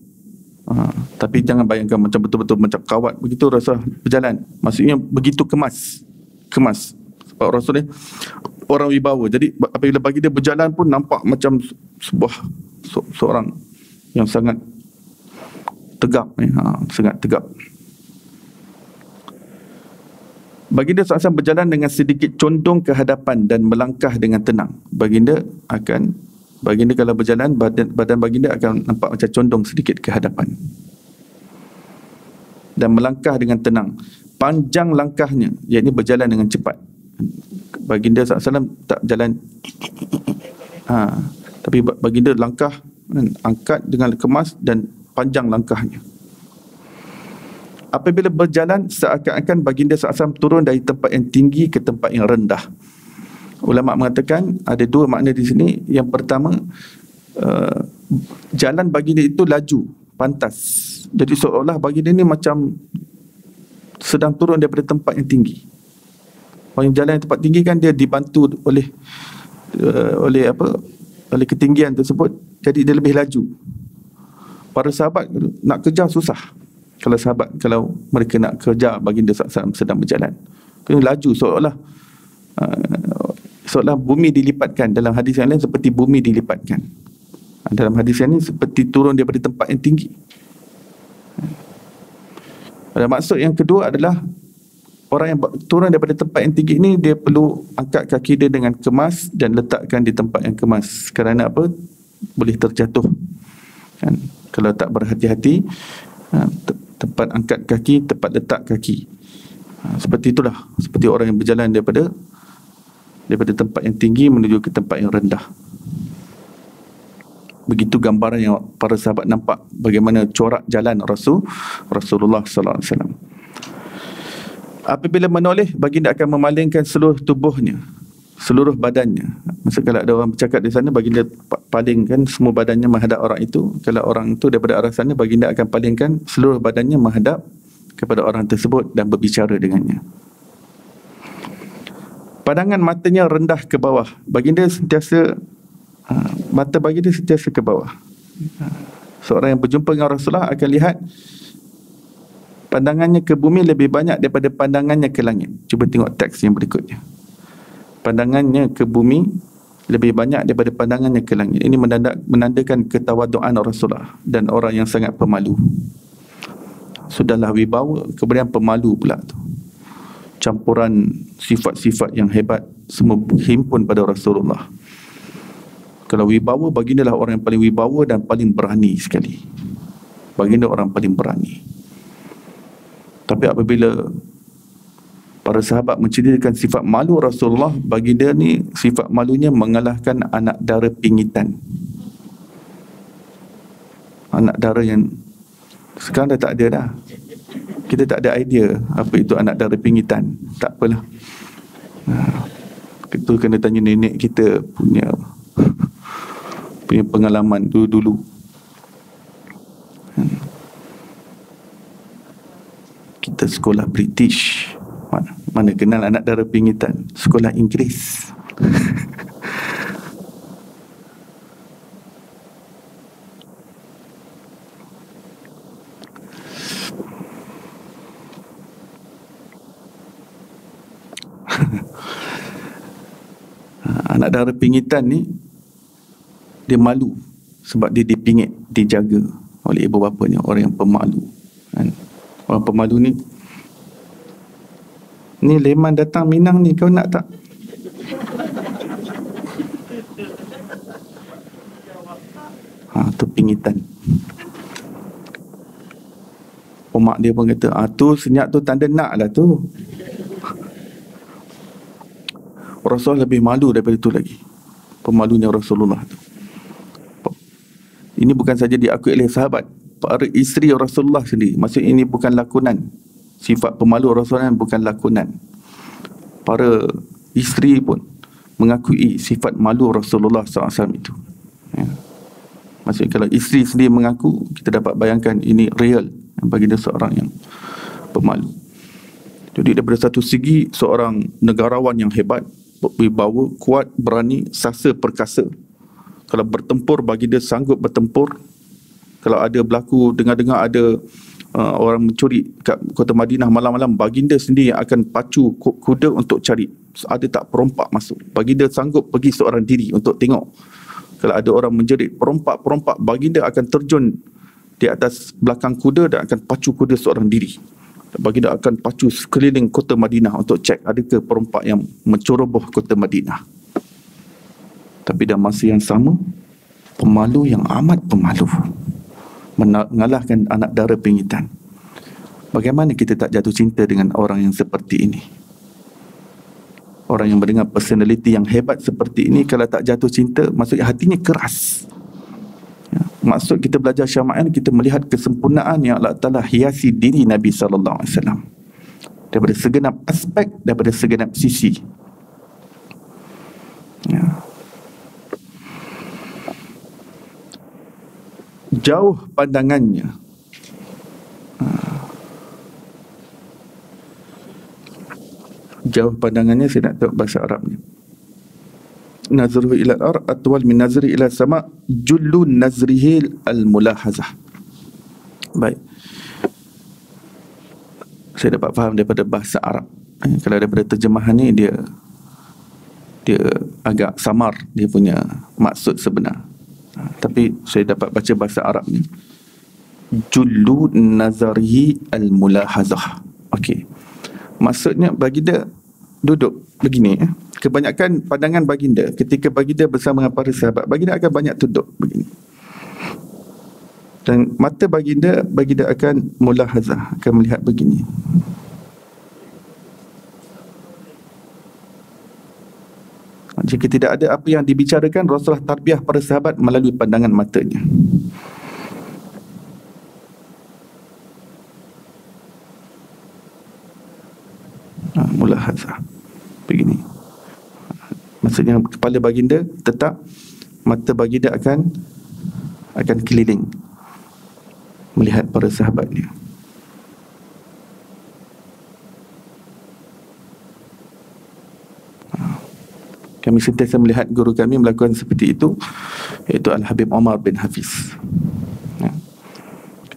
Tapi jangan bayangkan macam betul-betul macam kawat begitu rasa berjalan. Maksudnya begitu kemas. Sebab Rasul ni orang wibawa. Jadi apabila baginda berjalan pun nampak macam seorang yang sangat tegap, sangat tegap. Baginda SAW berjalan dengan sedikit condong ke hadapan dan melangkah dengan tenang. Baginda kalau berjalan, badan baginda akan nampak macam condong sedikit ke hadapan dan melangkah dengan tenang. Panjang langkahnya, iaitu berjalan dengan cepat. Baginda SAW tak jalan, tapi baginda langkah, angkat dengan kemas dan panjang langkahnya. Apabila berjalan, seakan-akan baginda SAW turun dari tempat yang tinggi ke tempat yang rendah. Ulama mengatakan ada dua makna di sini. Yang pertama, jalan baginda itu laju, pantas. Jadi seolah-olah baginda ini macam sedang turun daripada tempat yang tinggi. Orang yang jalan tempat tinggi kan dia dibantu oleh ketinggian tersebut, jadi dia lebih laju. Para sahabat nak kejar susah. Kalau mereka nak kejar baginda SAW sedang berjalan, dia laju seolah bumi dilipatkan. Dalam hadis yang lain seperti bumi dilipatkan. Dalam hadis yang ini seperti turun daripada tempat yang tinggi. Pada maksud yang kedua adalah orang yang turun daripada tempat yang tinggi ini, dia perlu angkat kaki dia dengan kemas dan letakkan di tempat yang kemas. Kerana apa? Boleh terjatuh kan? Kalau tak berhati-hati, tempat angkat kaki, tempat letak kaki. Seperti itulah, seperti orang yang berjalan daripada tempat yang tinggi menuju ke tempat yang rendah. Begitu gambaran yang para sahabat nampak bagaimana corak jalan Rasulullah sallallahu alaihi wasallam. Apabila menoleh, baginda akan memalingkan seluruh tubuhnya, seluruh badannya. Maksud kalau ada orang bercakap di sana, baginda palingkan semua badannya menghadap orang itu. Kalau orang itu daripada arah sana, baginda akan palingkan seluruh badannya menghadap kepada orang tersebut dan berbicara dengannya. Pandangan matanya rendah ke bawah. Baginda sentiasa mata baginda sentiasa ke bawah. Seorang yang berjumpa dengan Rasulullah akan lihat pandangannya ke bumi lebih banyak daripada pandangannya ke langit. Cuba tengok teks yang berikutnya. Pandangannya ke bumi lebih banyak daripada pandangannya ke langit. Ini menandakan ketawaduan Rasulullah dan orang yang sangat pemalu. Sudahlah wibawa, kemudian pemalu pula tu. Campuran sifat-sifat yang hebat semua himpun pada Rasulullah. Kalau wibawa, baginda lah orang yang paling wibawa dan paling berani sekali. Baginda orang paling berani. Tapi apabila para sahabat menceritakan sifat malu Rasulullah, baginda ni sifat malunya mengalahkan anak dara pingitan. Anak dara yang sekarang dah tak ada dah. Kita tak ada idea apa itu anak dara pingitan. Tak apalah. Itu kena tanya nenek kita punya pengalaman dulu. Kita sekolah British, mana kenal anak dara pingitan. Sekolah Inggeris. Anak dara pingitan ni dia malu sebab dia dipingit, dijaga oleh ibu bapanya, orang yang pemalu kan? Orang pemalu ni Leman datang Minang ni, kau nak tak? Tu pingitan. Mak dia pun kata, tu senyap tu tanda nak lah tu. Rasulullah lebih malu daripada itu lagi, pemalunya Rasulullah tu. Ini bukan saja diakui oleh sahabat, para isteri Rasulullah sendiri. Maksudnya ini bukan lakonan. Sifat pemalu Rasulullah bukan lakonan. Para isteri pun mengakui sifat malu Rasulullah SAW itu. Ya. Maksudnya kalau isteri sendiri mengaku, kita dapat bayangkan ini real bagi dia seorang yang pemalu. Jadi daripada satu segi, seorang negarawan yang hebat, berwibawa, kuat, berani, sasa perkasa. Kalau bertempur, bagi dia sanggup bertempur. Kalau ada berlaku, dengar-dengar ada orang mencuri kat kota Madinah malam-malam, baginda sendiri yang akan pacu kuda untuk cari. Ada tak perompak masuk, baginda sanggup pergi seorang diri untuk tengok. Kalau ada orang menjerit perompak-perompak, baginda akan terjun di atas belakang kuda dan akan pacu kuda seorang diri. Baginda akan pacu sekeliling kota Madinah untuk cek adakah perompak yang menceroboh kota Madinah. Tapi dalam masa yang sama, pemalu yang amat pemalu mengalahkan anak dara pingitan. Bagaimana kita tak jatuh cinta dengan orang yang seperti ini? Orang yang mendengar personality yang hebat seperti ini, kalau tak jatuh cinta, maksudnya hatinya keras. Ya, maksud kita belajar Syama'an, kita melihat kesempurnaan yang Allah Ta'ala hiasi diri Nabi SAW daripada segenap aspek, daripada segenap sisi. Ya. Jauh pandangannya. Jauh pandangannya, saya nak tahu bahasa Arabnya. Nazruhu ila al-ard atwal min nazri ila sama, jullu nazrihi al-mulahazah. Baik. Saya dapat faham daripada bahasa Arab. Kalau daripada terjemahan ni, dia agak samar dia punya maksud sebenar. Tapi saya dapat baca bahasa Arab ni, jullu nazarihi al-mulahazah. Okey. Maksudnya baginda duduk begini. Kebanyakan pandangan baginda ketika baginda bersama dengan para sahabat, baginda akan banyak duduk begini. Dan mata baginda akan mulahazah, akan melihat begini. Jika tidak ada apa yang dibicarakan, Rasulullah tarbiyah para sahabat melalui pandangan matanya. basah. Begini. Maksudnya kepala baginda tetap, mata baginda akan keliling melihat para sahabatnya. Kami sentiasa melihat guru kami melakukan seperti itu, iaitu Al-Habib Omar bin Hafiz.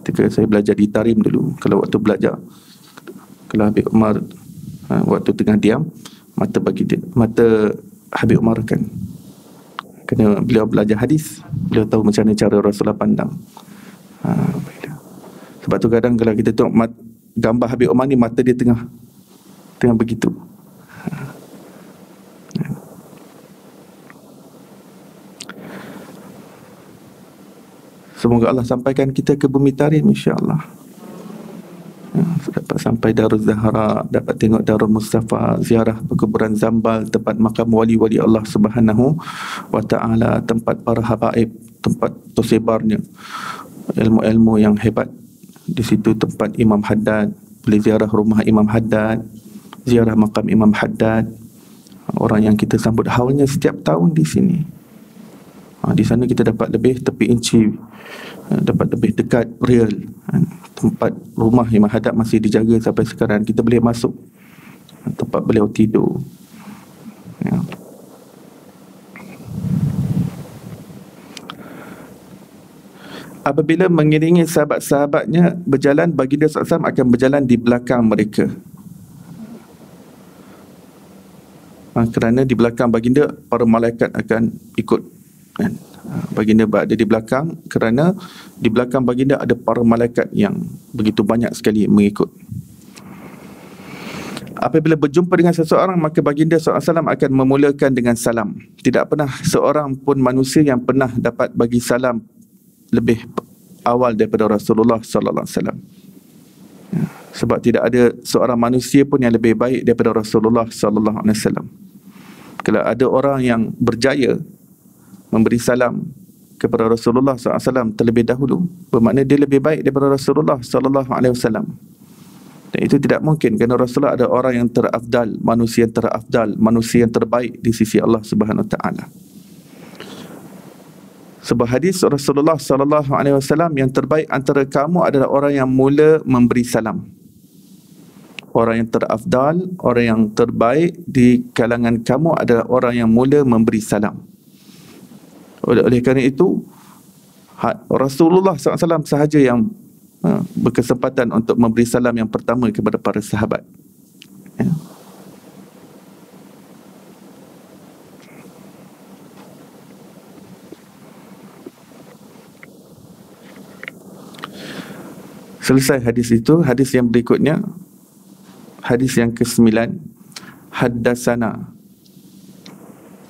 Ketika saya belajar di Tarim dulu, kalau waktu belajar, kalau Habib Omar waktu tengah diam, mata Habib Omar kan, kerana beliau belajar hadis, beliau tahu macam mana cara Rasulullah pandang. Sebab tu kadang kalau kita tengok gambar Habib Omar ni, mata dia tengah begitu. Semoga Allah sampaikan kita ke bumi Tarim, insya-Allah. Dapat sampai Darul Zahra, dapat tengok Darul Mustafa, ziarah perkuburan Zambal, tempat makam wali-wali Allah Subhanahu wa Ta'ala, tempat para habaib, tempat tersebarnya ilmu-ilmu yang hebat. Di situ tempat Imam Haddad, boleh ziarah rumah Imam Haddad, ziarah makam Imam Haddad, orang yang kita sambut haulnya setiap tahun di sini. Di sana kita dapat lebih tepi inci, dapat lebih dekat real. Tempat rumah Imam Haddad masih dijaga sampai sekarang. Kita boleh masuk tempat beliau tidur. Apabila mengiringi sahabat-sahabatnya berjalan, baginda SAW akan berjalan di belakang mereka. Kerana di belakang baginda, para malaikat akan ikut. Baginda berada di belakang kerana di belakang baginda ada para malaikat yang begitu banyak sekali mengikut. Apabila berjumpa dengan seseorang, maka baginda SAW akan memulakan dengan salam. Tidak pernah seorang pun manusia yang pernah dapat bagi salam lebih awal daripada Rasulullah sallallahu alaihi wasallam. Sebab tidak ada seorang manusia pun yang lebih baik daripada Rasulullah sallallahu alaihi wasallam. Kalau ada orang yang berjaya memberi salam kepada Rasulullah SAW terlebih dahulu, bermakna dia lebih baik daripada Rasulullah SAW. Dan itu tidak mungkin, kerana Rasulullah ada orang yang terafdal, manusia yang terafdal, manusia yang terbaik di sisi Allah Subhanahu Wa Taala. Sebuah hadis Rasulullah SAW, yang terbaik antara kamu adalah orang yang mula memberi salam. Orang yang terafdal, orang yang terbaik di kalangan kamu adalah orang yang mula memberi salam. Oleh kerana itu, Rasulullah SAW sahaja yang berkesempatan untuk memberi salam yang pertama kepada para sahabat. Selesai hadis itu, hadis yang berikutnya, hadis yang ke-9, Haddasana.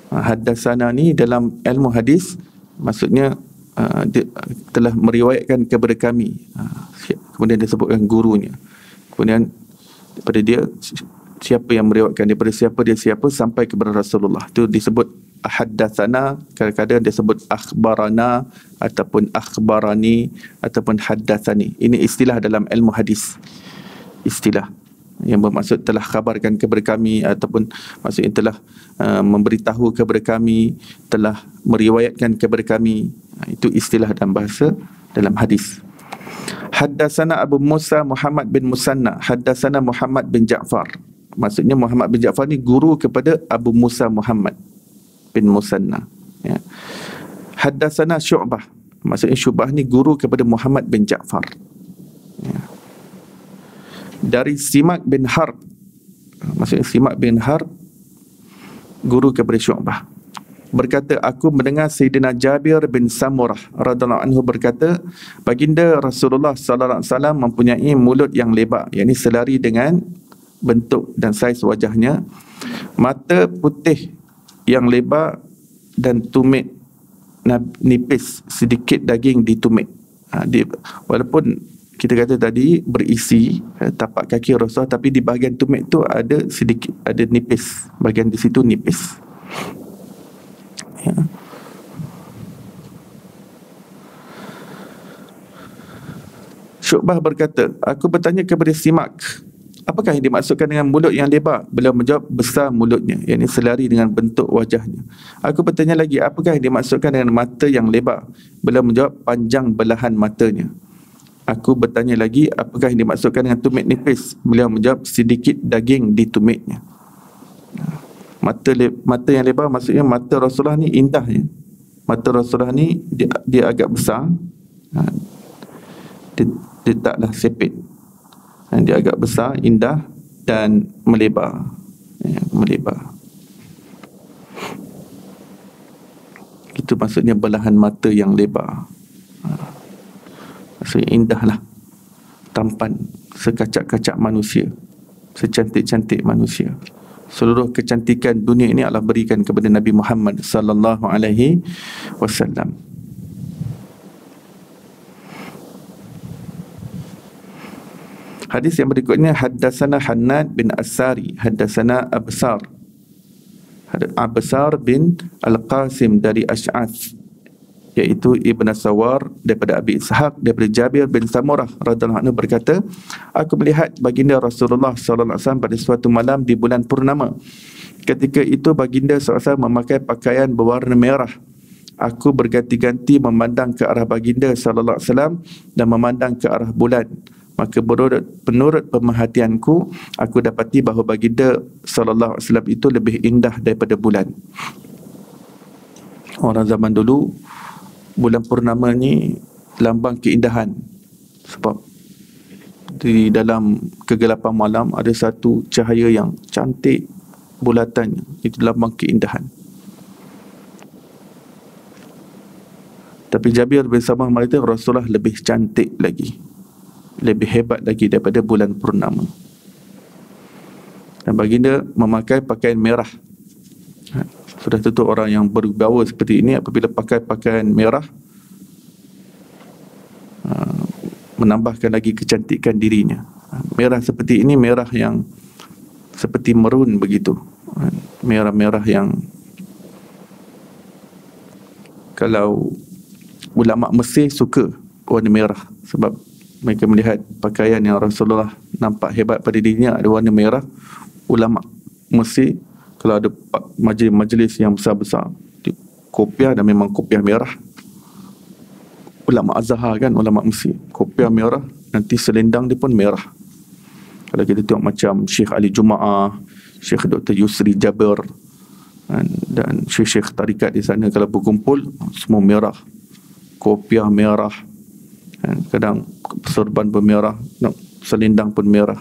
Haddasana ni dalam ilmu hadis, maksudnya dia telah meriwayatkan kepada kami. Kemudian dia sebutkan gurunya. Kemudian daripada dia, siapa yang meriwayatkan, daripada siapa dia siapa sampai kepada Rasulullah. Itu disebut Haddasana. Kadang-kadang dia sebut akhbarana, ataupun akhbarani, ataupun haddasani. Ini istilah dalam ilmu hadis. Istilah yang bermaksud telah khabarkan kepada kami, ataupun maksudnya telah memberitahu kepada kami, telah meriwayatkan kepada kami. Itu istilah dalam bahasa, dalam hadis. Haddasana Abu Musa Muhammad bin Musanna, haddasana Muhammad bin Ja'far. Maksudnya Muhammad bin Ja'far ni guru kepada Abu Musa Muhammad bin Musanna. Haddasana Syu'bah, maksudnya Syu'bah ni guru kepada Muhammad bin Ja'far. Dari Simak bin Harb, maksudnya Simak bin Harb guru kepada Syu'bah, berkata, aku mendengar Sayyidina Jabir bin Samurah radhiyallahu anhu berkata, baginda Rasulullah sallallahu alaihi wasallam mempunyai mulut yang lebar, yakni selari dengan bentuk dan saiz wajahnya, mata putih yang lebar dan tumit nipis, sedikit daging di tumit. Walaupun kita kata tadi berisi tapak kaki Rasulullah, tapi di bahagian tumit tu ada sedikit, ada nipis, bahagian di situ nipis. Syu'bah berkata, aku bertanya kepada Simak, apakah yang dimaksudkan dengan mulut yang lebar? Beliau menjawab, besar mulutnya, yakni selari dengan bentuk wajahnya. Aku bertanya lagi, apakah yang dimaksudkan dengan mata yang lebar? Beliau menjawab, panjang belahan matanya. Aku bertanya lagi, apakah yang dimaksudkan dengan tumit nipis? Beliau menjawab, sedikit daging di tumitnya. Mata yang lebar maksudnya mata Rasulullah ni indah ya. Mata Rasulullah ni dia agak besar. Dia taklah sipit. Dia agak besar, indah dan melebar. Melebar. Itu maksudnya belahan mata yang lebar. Maksudnya indahlah, tampan, sekacak-kacak manusia, secantik-cantik manusia. Seluruh kecantikan dunia ini Allah berikan kepada Nabi Muhammad sallallahu alaihi wasallam. Hadis yang berikutnya, haddatsana Hannad bin As-Sari, haddatsana Absar bin Al-Qasim dari Ash'ath, iaitu Ibn Sawar daripada Abi Ishaq daripada Jabir bin Samurah radhiyallahu anhu berkata, aku melihat baginda Rasulullah sallallahu alaihi wasallam pada suatu malam di bulan purnama. Ketika itu baginda sallallahu alaihi wasallam memakai pakaian berwarna merah. Aku berganti-ganti memandang ke arah baginda sallallahu alaihi wasallam dan memandang ke arah bulan. Maka menurut pemerhatianku, aku dapati bahawa baginda sallallahu alaihi wasallam itu lebih indah daripada bulan. Orang zaman dulu, bulan purnama ni lambang keindahan, sebab di dalam kegelapan malam ada satu cahaya yang cantik bulatannya, itu lambang keindahan. Tapi Jabir bin Samurah mengatakan Rasulullah lebih cantik lagi, lebih hebat lagi daripada bulan purnama. Dan baginda memakai pakaian merah. Sudah tentu orang yang berwibawa seperti ini apabila pakai pakaian merah, menambahkan lagi kecantikan dirinya. Merah seperti ini, merah yang seperti merun begitu, merah-merah yang kalau ulama Mesir suka warna merah, sebab mereka melihat pakaian yang Rasulullah nampak hebat pada dirinya ada warna merah. Ulama Mesir kalau ada majlis yang besar-besar, kopiah dan memang kopiah merah. Ulama Azhar kan, ulama Mesir, kopiah merah, nanti selendang dia pun merah. Kalau kita tengok macam Syekh Ali Juma'ah, Syekh Dr. Yusri Jabir dan Syekh tarikat di sana, kalau berkumpul semua merah, kopiah merah, kadang serban pun merah, selendang pun merah.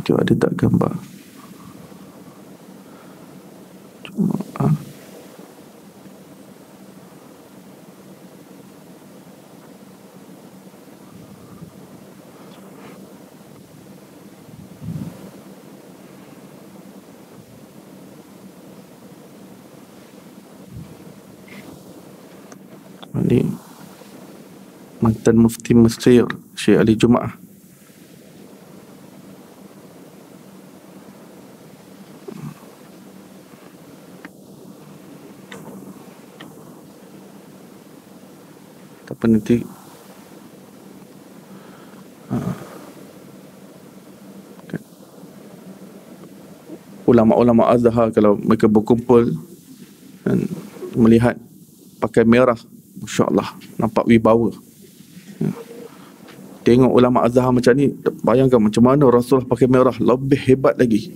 So, ada tak gambar? Cuma ini mantan Mufti Mesir Syekh Ali Juma'ah. Tapi nanti ulama-ulama Azhar kalau mereka berkumpul dan melihat pakai merah, Masya Allah, nampak wibawa. Tengok ulama Azhar macam ni, bayangkan macam mana Rasulullah pakai merah, lebih hebat lagi.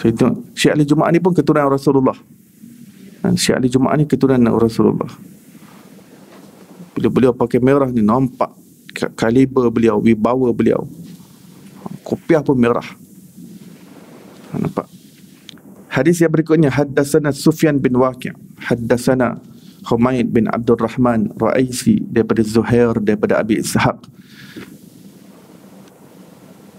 So, itu Syekh Ali Juma'ah ni pun keturunan Rasulullah. Syekh Ali Juma'ah ni keturunan Rasulullah. Bila beliau pakai merah ni, nampak kaliber beliau, wibawa beliau. Kopiah pun merah. Nampak. Hadis yang berikutnya, haddatsana Sufyan bin Waqi', haddatsana Humaid bin Abdul Rahman Ra'aisi daripada Zuhair daripada Abi Ishaq.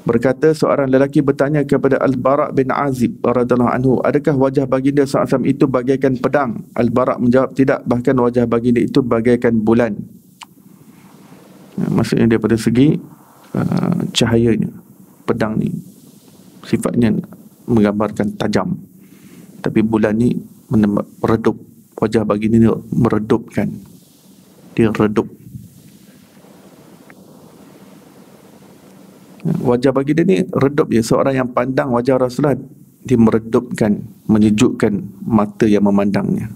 Berkata seorang lelaki bertanya kepada Al-Bara' bin Azib radhiyallahu anhu, adakah wajah baginda SAW itu bagaikan pedang? Al-Bara' menjawab, tidak, bahkan wajah baginda itu bagaikan bulan. Maksudnya daripada segi cahayanya. Pedang ni sifatnya menggambarkan tajam, tapi bulan ni meredup. Wajah baginda ni meredupkan, dia redup. Wajah baginda ni redup je. Seorang yang pandang wajah Rasulullah, dia meredupkan, menyejukkan mata yang memandangnya.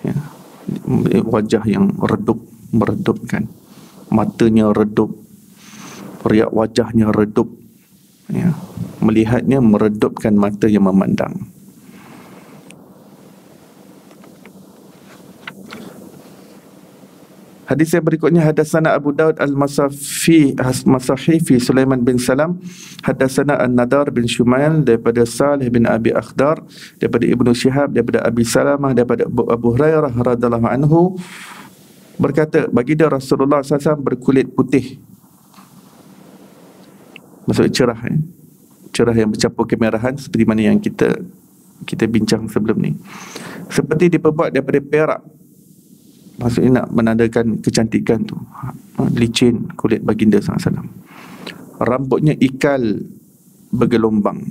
Ya. Wajah yang redup, meredupkan, matanya redup, riak wajahnya redup, ya. Melihatnya meredupkan mata yang memandang. Hadis yang berikutnya, hadatsana Abu Daud Masahifi Sulaiman bin Salam, hadatsana An-Nadar bin Shumail daripada Salih bin Abi Akhdar, daripada Ibnu Syihab, daripada Abi Salamah, daripada Abu Hurairah radhiyallahu anhu berkata, baginda Rasulullah SAW berkulit putih, maksud cerah, cerah yang bercampur kemerahan, seperti mana yang kita bincang sebelum ni, seperti diperbuat daripada perak. Maksudnya nak menandakan kecantikan tu. Licin kulit baginda SAW. Rambutnya ikal bergelombang.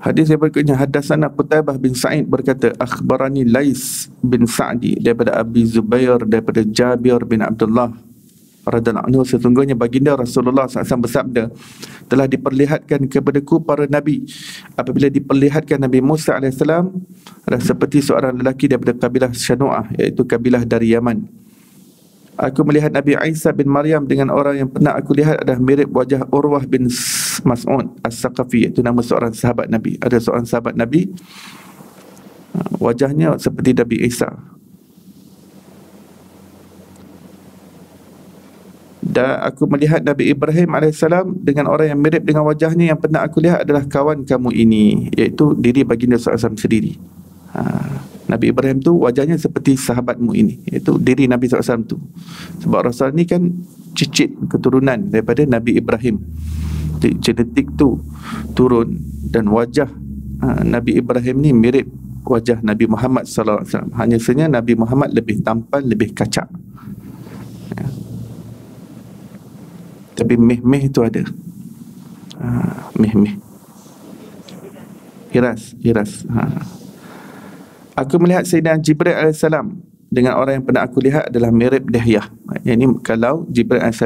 Hadis yang berikutnya, hadatsana Qutaibah bin Sa'id berkata, akhbarani Lais bin Sa'di daripada Abi Zubair daripada Jabir bin Abdullah radhiyallahu anhu, sesungguhnya baginda Rasulullah SAW bersabda, telah diperlihatkan kepadaku para nabi. Apabila diperlihatkan Nabi Musa AS adalah seperti seorang lelaki daripada kabilah Syanu'ah, iaitu kabilah dari Yaman. Aku melihat Nabi Isa bin Maryam dengan orang yang pernah aku lihat adalah mirip wajah Urwah bin Mas'ud As-Saqafi, iaitu nama seorang sahabat Nabi. Ada seorang sahabat Nabi, wajahnya seperti Nabi Isa. Dan aku melihat Nabi Ibrahim AS dengan orang yang mirip dengan wajahnya, yang pernah aku lihat adalah kawan kamu ini, iaitu diri baginda SAW sendiri. Nabi Ibrahim tu wajahnya seperti sahabatmu ini, iaitu diri Nabi SAW tu. Sebab Rasul ni kan cicit keturunan daripada Nabi Ibrahim. Genetik tu turun, dan wajah Nabi Ibrahim ni mirip wajah Nabi Muhammad SAW. Hanya saja Nabi Muhammad lebih tampan, lebih kacak. Tapi meh-meh tu ada. Meh-meh. Hiras. Aku melihat Sayyidina Jibril AS dengan orang yang pernah aku lihat adalah mirip Dihyah. Yang ini kalau Jibril AS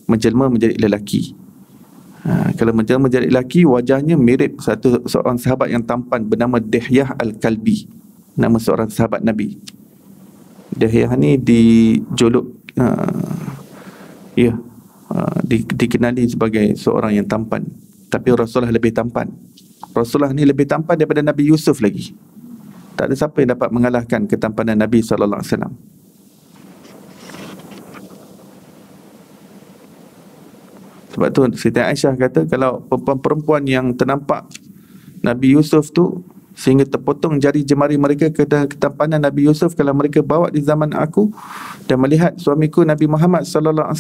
menjelma menjadi lelaki. Kalau menjelma menjadi lelaki, wajahnya mirip seorang sahabat yang tampan bernama Dihyah Al-Kalbi, nama seorang sahabat Nabi. Dihyah ni dijuluk dikenali sebagai seorang yang tampan. Tapi Rasulullah lebih tampan. Rasulullah ni lebih tampan daripada Nabi Yusuf lagi. Tak ada siapa yang dapat mengalahkan ketampanan Nabi SAW. Sebab tu Siti Aisyah kata, kalau perempuan yang ternampak Nabi Yusuf tu sehingga terpotong jari jemari mereka, ketampanan Nabi Yusuf, kalau mereka bawa di zaman aku dan melihat suamiku Nabi Muhammad SAW,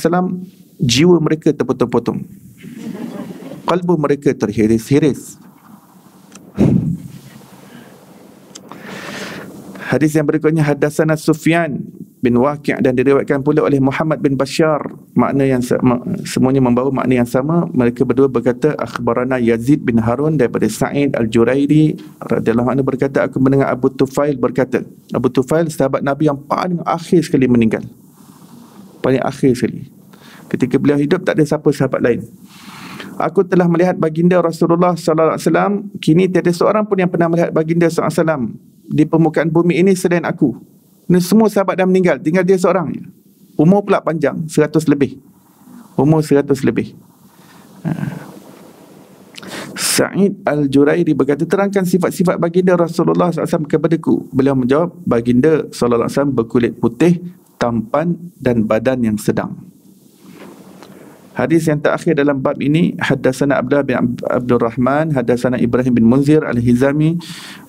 jiwa mereka terpotong-potong, kalbu mereka terhiris-hiris. Hadis yang berikutnya, hadatsana Sufyan bin Waqi' dan diriwayatkan pula oleh Muhammad bin Bashar, makna yang semuanya membawa makna yang sama. Mereka berdua berkata, akhbarana Yazid bin Harun daripada Sa'id Al-Jurairi radhiyallahu anhu berkata, aku mendengar Abu Tufail berkata. Abu Tufail sahabat Nabi yang paling akhir sekali meninggal, paling akhir sekali. Ketika beliau hidup tak ada siapa sahabat lain. Aku telah melihat baginda Rasulullah sallallahu alaihi wasallam, kini tiada seorang pun yang pernah melihat baginda sallallahu alaihi wasallam di permukaan bumi ini selain aku. Dan semua sahabat dah meninggal, tinggal dia seorang je. Umur pula panjang, 100 lebih. Umur 100 lebih. Sa'id Al-Jurairi berkata, terangkan sifat-sifat baginda Rasulullah SAW kepadaku. Beliau menjawab, baginda SAW berkulit putih, tampan dan badan yang sedang. Hadis yang terakhir dalam bab ini, hadatsana Abdullah bin Abdul Rahman, hadatsana Ibrahim bin Munzir Al-Hizami,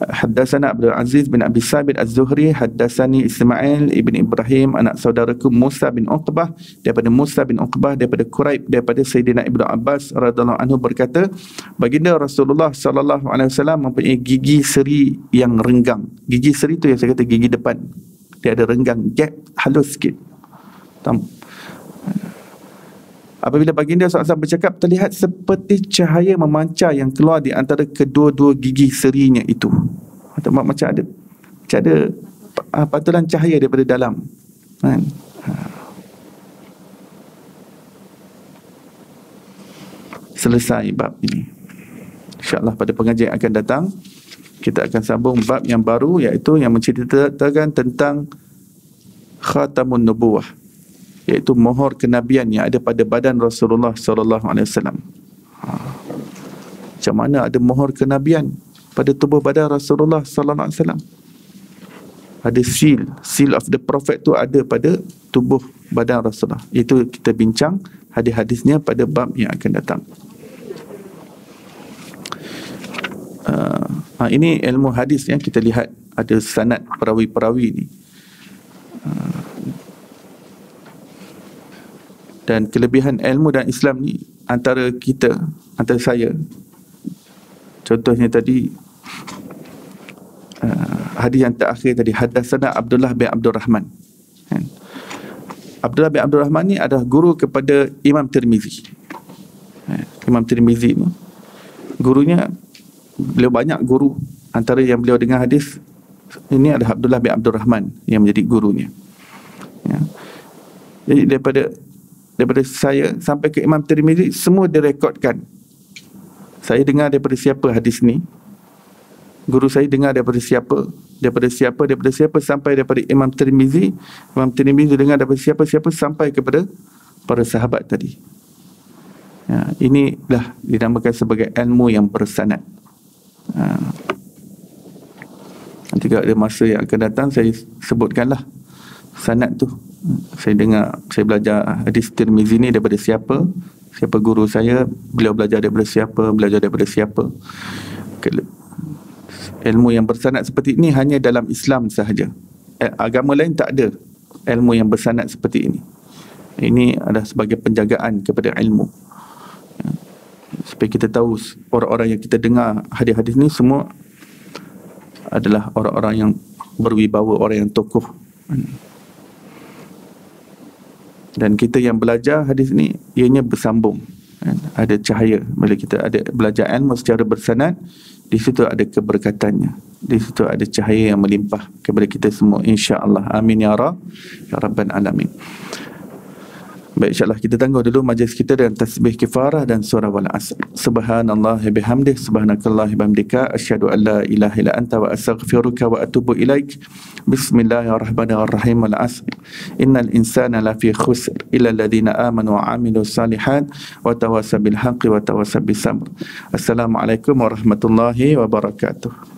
hadatsana Abdul Aziz bin Abi Sabit Az-Zuhri, hadatsani Ismail ibn Ibrahim anak saudaraku Musa bin Uqbah daripada Musa bin Uqbah daripada Quraib daripada Sayyidina Ibnu Abbas radhiyallahu anhu berkata, baginda Rasulullah sallallahu alaihi wasallam mempunyai gigi seri yang renggang. Gigi seri tu yang saya kata gigi depan, dia ada renggang, gap halus sikit. Apabila baginda SAW bercakap, terlihat seperti cahaya memancar yang keluar di antara kedua-dua gigi serinya itu. Macam ada pantulan cahaya daripada dalam, kan? Selesai bab ini. InsyaAllah pada pengajian yang akan datang kita akan sambung bab yang baru, iaitu yang menceritakan tentang khatamun nubuwah, iaitu mohor kenabian yang ada pada badan Rasulullah sallallahu alaihi wasallam. Macam mana ada mohor kenabian pada tubuh badan Rasulullah sallallahu alaihi wasallam? Ada seal of the prophet tu ada pada tubuh badan Rasulullah. Itu kita bincang hadis-hadisnya pada bab yang akan datang. Ini ilmu hadis yang kita lihat ada sanad perawi-perawi ni. Dan kelebihan ilmu dan Islam ni antara saya, contohnya tadi hadis yang terakhir tadi, hadatsana Abdullah bin Abdul Rahman. Abdullah bin Abdul Rahman ni adalah guru kepada Imam Tirmizi. Imam Tirmizi ni gurunya, beliau banyak guru. Antara yang beliau dengar hadis ini adalah Abdullah bin Abdul Rahman yang menjadi gurunya. Jadi daripada saya sampai ke Imam Tirmizi, semua direkodkan. Saya dengar daripada siapa hadis ni, guru saya dengar daripada siapa sampai daripada Imam Tirmizi. Imam Tirmizi dengar daripada siapa sampai kepada para sahabat tadi. Inilah dinamakan sebagai ilmu yang bersanad. Nanti kalau ada masa yang akan datang, saya sebutkanlah sanad tu. Saya belajar hadis Tirmizi ni daripada siapa guru saya, beliau belajar daripada siapa. Ilmu yang bersanad seperti ini hanya dalam Islam sahaja. Agama lain tak ada ilmu yang bersanad seperti ini. Ini adalah sebagai penjagaan kepada ilmu, supaya kita tahu orang-orang yang kita dengar hadis-hadis ni semua adalah orang-orang yang berwibawa, orang yang tokoh. Dan kita yang belajar hadis ni, ianya bersambung, ada cahaya. Bila kita ada belajar ilmu secara bersanad, di situ ada keberkatannya, di situ ada cahaya yang melimpah kepada kita semua, insya-Allah. Amin ya rabbal alamin. Baik, insyaAllah kita tangguh dulu majlis kita dengan tasbih kifarah dan surah wal asr. Subhanallah bihamdih, subhanakallah bihamdika, asyhadu an la ilaha illa anta wa astaghfiruka wa atubu ilaik. Bismillahirrahmanirrahim. Wal asr innal insana lafi khusr illa alladhina amanu wa amilus salihat wa tawasaw bil haqqi wa tawasaw bis sabr. Assalamualaikum warahmatullahi wabarakatuh.